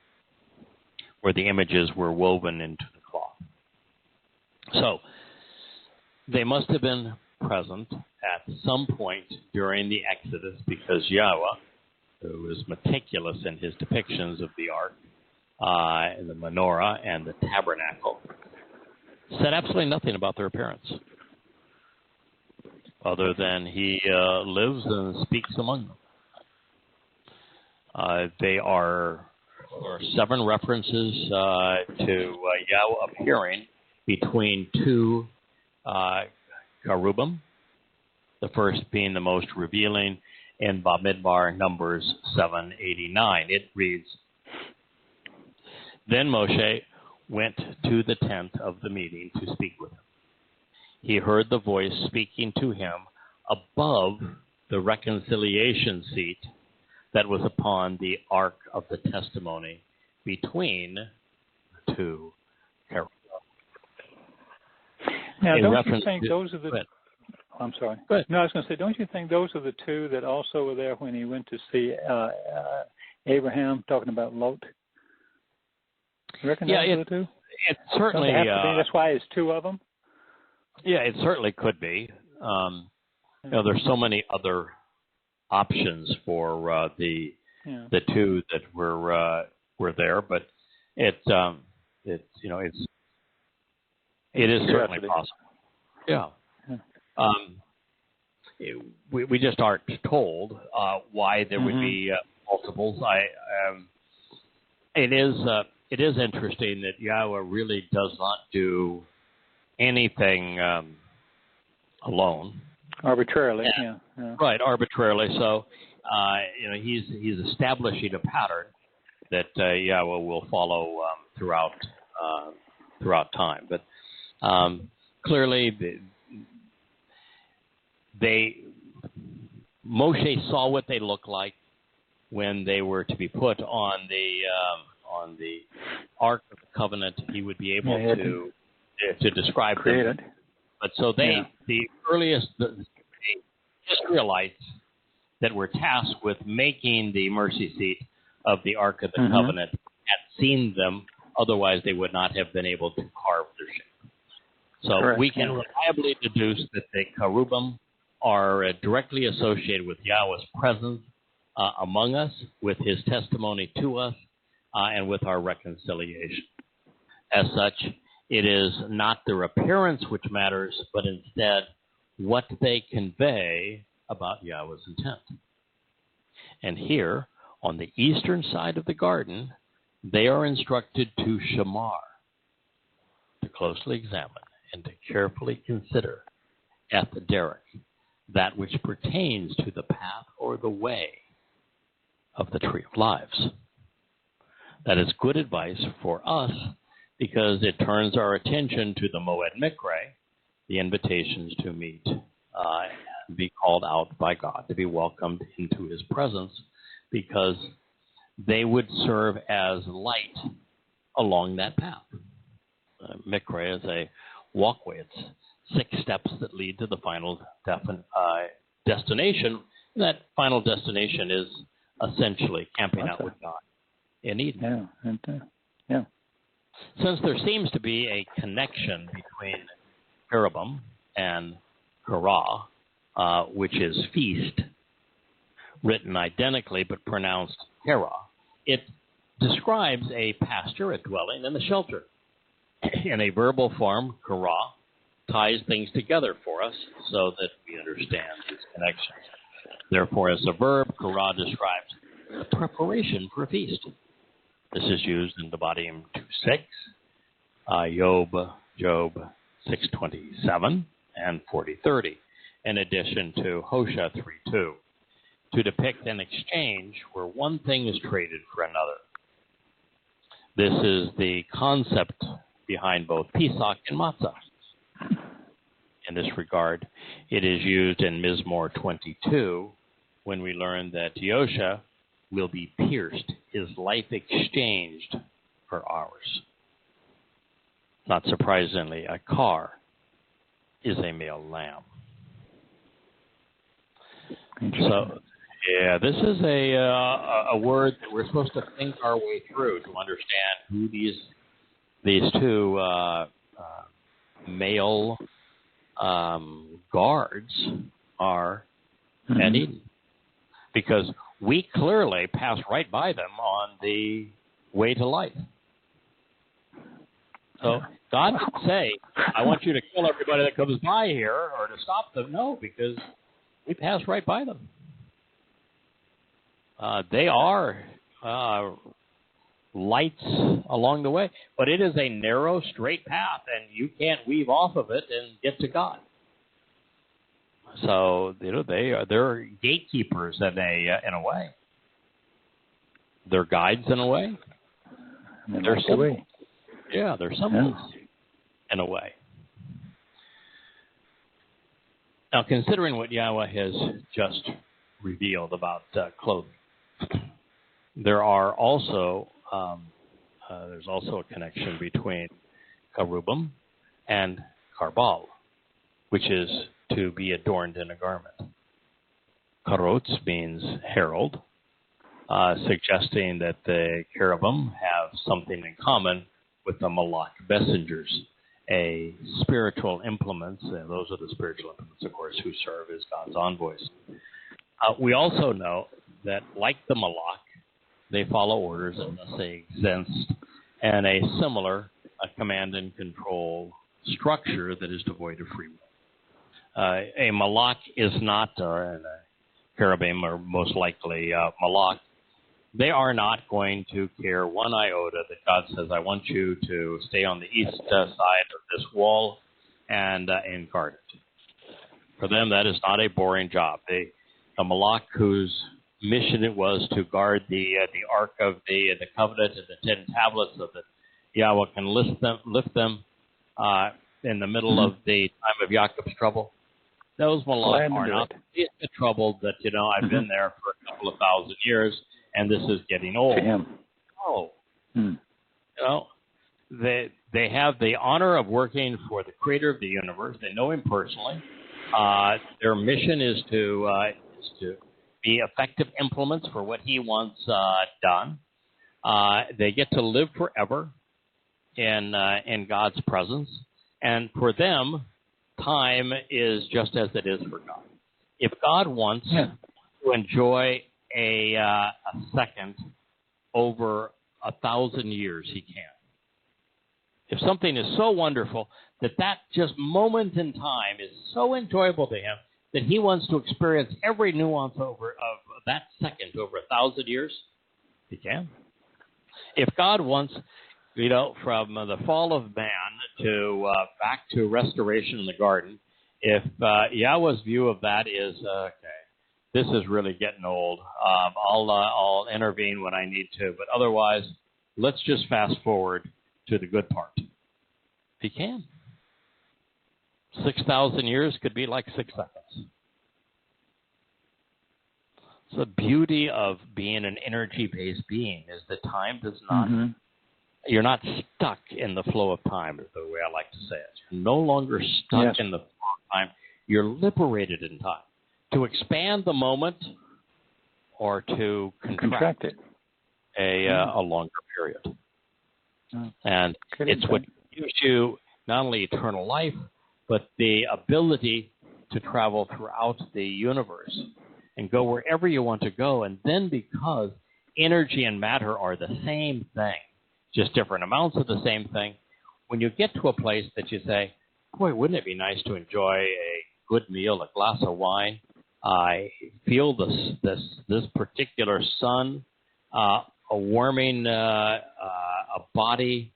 where the images were woven into the cloth. So, they must have been present at some point during the Exodus because Yahweh, who is meticulous in his depictions of the ark, the menorah, and the tabernacle, said absolutely nothing about their appearance, other than he lives and speaks among them. There are 7 references to Yahweh appearing between 2 cherubim, the first being the most revealing in Bamidbar, Numbers 7:89. It reads, "Then Moshe went to the tent of the meeting to speak with him. He heard the voice speaking to him above the reconciliation seat that was upon the ark of the testimony between the 2 cherubim." Now, don't you think those are the... I'm sorry. Go ahead. No, I was going to say, don't you think those are the 2 that also were there when he went to see Abraham, talking about Lot? You reckon those are the 2? It certainly... that's why it's 2 of them? Yeah, it certainly could be. There's so many other options for the 2 that were there, but it is certainly possible. Yeah. We just aren't told why there would be multiples. It is interesting that Yahweh really does not do anything alone. Arbitrarily, Right, arbitrarily. So, he's establishing a pattern that Yahweh will follow throughout time. But clearly, Moshe saw what they looked like when they were to be put on the Ark of the Covenant. He would be able to describe them. But so the earliest the Israelites that were tasked with making the mercy seat of the Ark of the Covenant had seen them. Otherwise, they would not have been able to carve their shape. So we can reliably deduce that the cherubim are directly associated with Yahweh's presence among us, with his testimony to us, and with our reconciliation. As such, it is not their appearance which matters, but instead what they convey about Yahweh's intent. And here, on the eastern side of the garden, they are instructed to shamar, to closely examine and to carefully consider at the derek that which pertains to the path or the way of the Tree of Lives. That is good advice for us because it turns our attention to the Moed Mikre, the invitations to meet, be called out by God, to be welcomed into his presence, because they would serve as light along that path. Mikre is a walkway. It's 6 steps that lead to the final destination. That final destination is essentially camping out with God in Eden. Yeah. Since there seems to be a connection between cherubim and Torah, which is feast, written identically but pronounced Terah, it describes a pasture, a dwelling, and a shelter. In a verbal form, Torah, ties things together for us so that we understand these connections. Therefore, as a verb, kara describes the preparation for a feast. This is used in the Devarim 2:6, Job 6:27, and 40:30, in addition to Hosea 3:2, to depict an exchange where one thing is traded for another. This is the concept behind both Pesach and Matzah. In this regard, it is used in Mizmor 22 when we learn that Yosha will be pierced, his life exchanged for ours. Not surprisingly, a car is a male lamb. So, yeah, this is a word that we're supposed to think our way through to understand who these two male guards are at Eden. Because we clearly pass right by them on the way to life. So God didn't say, I want you to kill everybody that comes by here or to stop them. No, because we pass right by them. They are lights along the way, but it is a narrow, straight path, and you can't weave off of it and get to God. So they're gatekeepers in a way. They're guides in a way. They're symbols. Yeah, they're symbols in a way. Now, considering what Yahweh has just revealed about clothing, there are also there's also a connection between cherubim and karbal, which is to be adorned in a garment. Karotz means herald, suggesting that the cherubim have something in common with the Malach messengers, a spiritual implements, and those are the spiritual implements, of course, who serve as God's envoys. We also know that, like the Malach, they follow orders and thus they exist, and a similar command and control structure that is devoid of free will. A Malach is not, and a cherubim are most likely Malach. They are not going to care one iota that God says, I want you to stay on the east side of this wall and guard it. For them, that is not a boring job. A Malach whose mission it was to guard the Ark of the Covenant and the 10 tablets so that Yahweh can lift them in the middle of the time of Yaakov's trouble. Those Malach are not the trouble that, I've been there for a couple of thousand years and this is getting old. No. They have the honor of working for the creator of the universe. They know him personally. Their mission is to be effective implements for what he wants done. They get to live forever in God's presence. And for them, time is just as it is for God. If God wants to enjoy a second over 1,000 years, he can. If something is so wonderful that just moment in time is so enjoyable to him that he wants to experience every nuance of that second over 1,000 years, he can. If God wants, from the fall of man to back to restoration in the garden, if Yahweh's view of that is, okay, this is really getting old, I'll intervene when I need to, but otherwise, let's just fast forward to the good part. He can. 6,000 years could be like 6 seconds. So the beauty of being an energy-based being is that time does not, you're not stuck in the flow of time, is the way I like to say it. You're no longer stuck in the flow of time. You're liberated in time. To expand the moment or to contract it a longer period. And it's what gives you not only eternal life, but the ability to travel throughout the universe and go wherever you want to go. And then because energy and matter are the same thing, just different amounts of the same thing, when you get to a place that you say, boy, wouldn't it be nice to enjoy a good meal, a glass of wine? I feel this particular sun, a warming a body,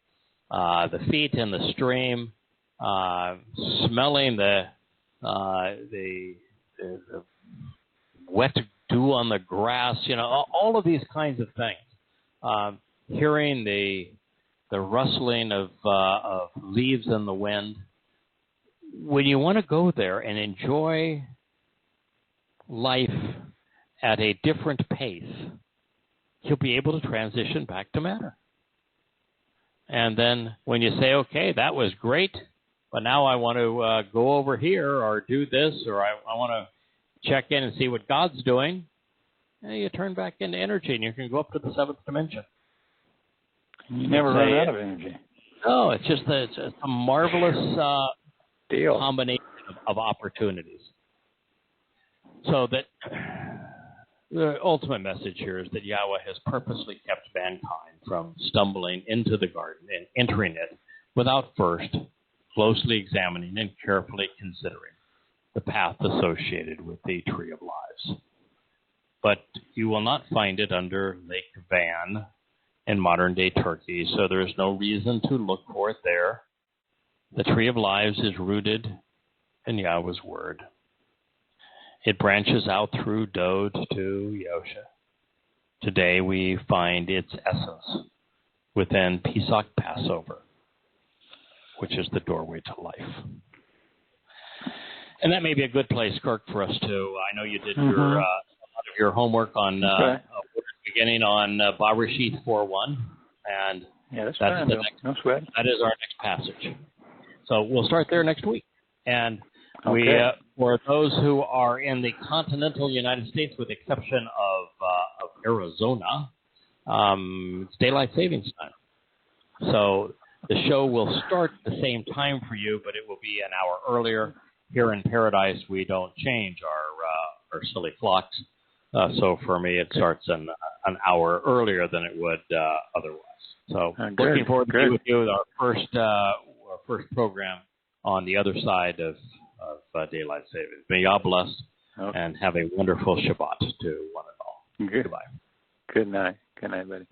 the feet in the stream, smelling the wet dew on the grass, all of these kinds of things. Hearing the rustling of leaves in the wind. When you want to go there and enjoy life at a different pace, you'll be able to transition back to matter. And then when you say, okay, that was great, but now I want to go over here or do this, or I want to check in and see what God's doing, and you turn back into energy and you can go up to the seventh dimension. You never run out of energy. No, it's just it's a marvelous deal combination of opportunities. So that the ultimate message here is that Yahweh has purposely kept mankind from stumbling into the garden and entering it without first closely examining and carefully considering the path associated with the Tree of Lives. But you will not find it under Lake Van in modern-day Turkey, so there is no reason to look for it there. The Tree of Lives is rooted in Yahweh's Word. It branches out through Dode to Yosha. Today we find its essence within Pesach Passover, which is the doorway to life. And that may be a good place, Kirk, for us to. I know you did a lot of your homework on beginning on Barashith 4:1, and that's the next. No sweat. That is our next passage. So we'll start there next week. And we, for those who are in the continental United States, with the exception of Arizona, it's daylight savings time. So the show will start at the same time for you, but it will be an hour earlier. Here in Paradise, we don't change our silly clocks. So for me, it starts an hour earlier than it would otherwise. So looking forward to being with you with our first program on the other side of daylight savings. May y'all bless and have a wonderful Shabbat to one and all. Good. Goodbye. Good night. Good night, buddy.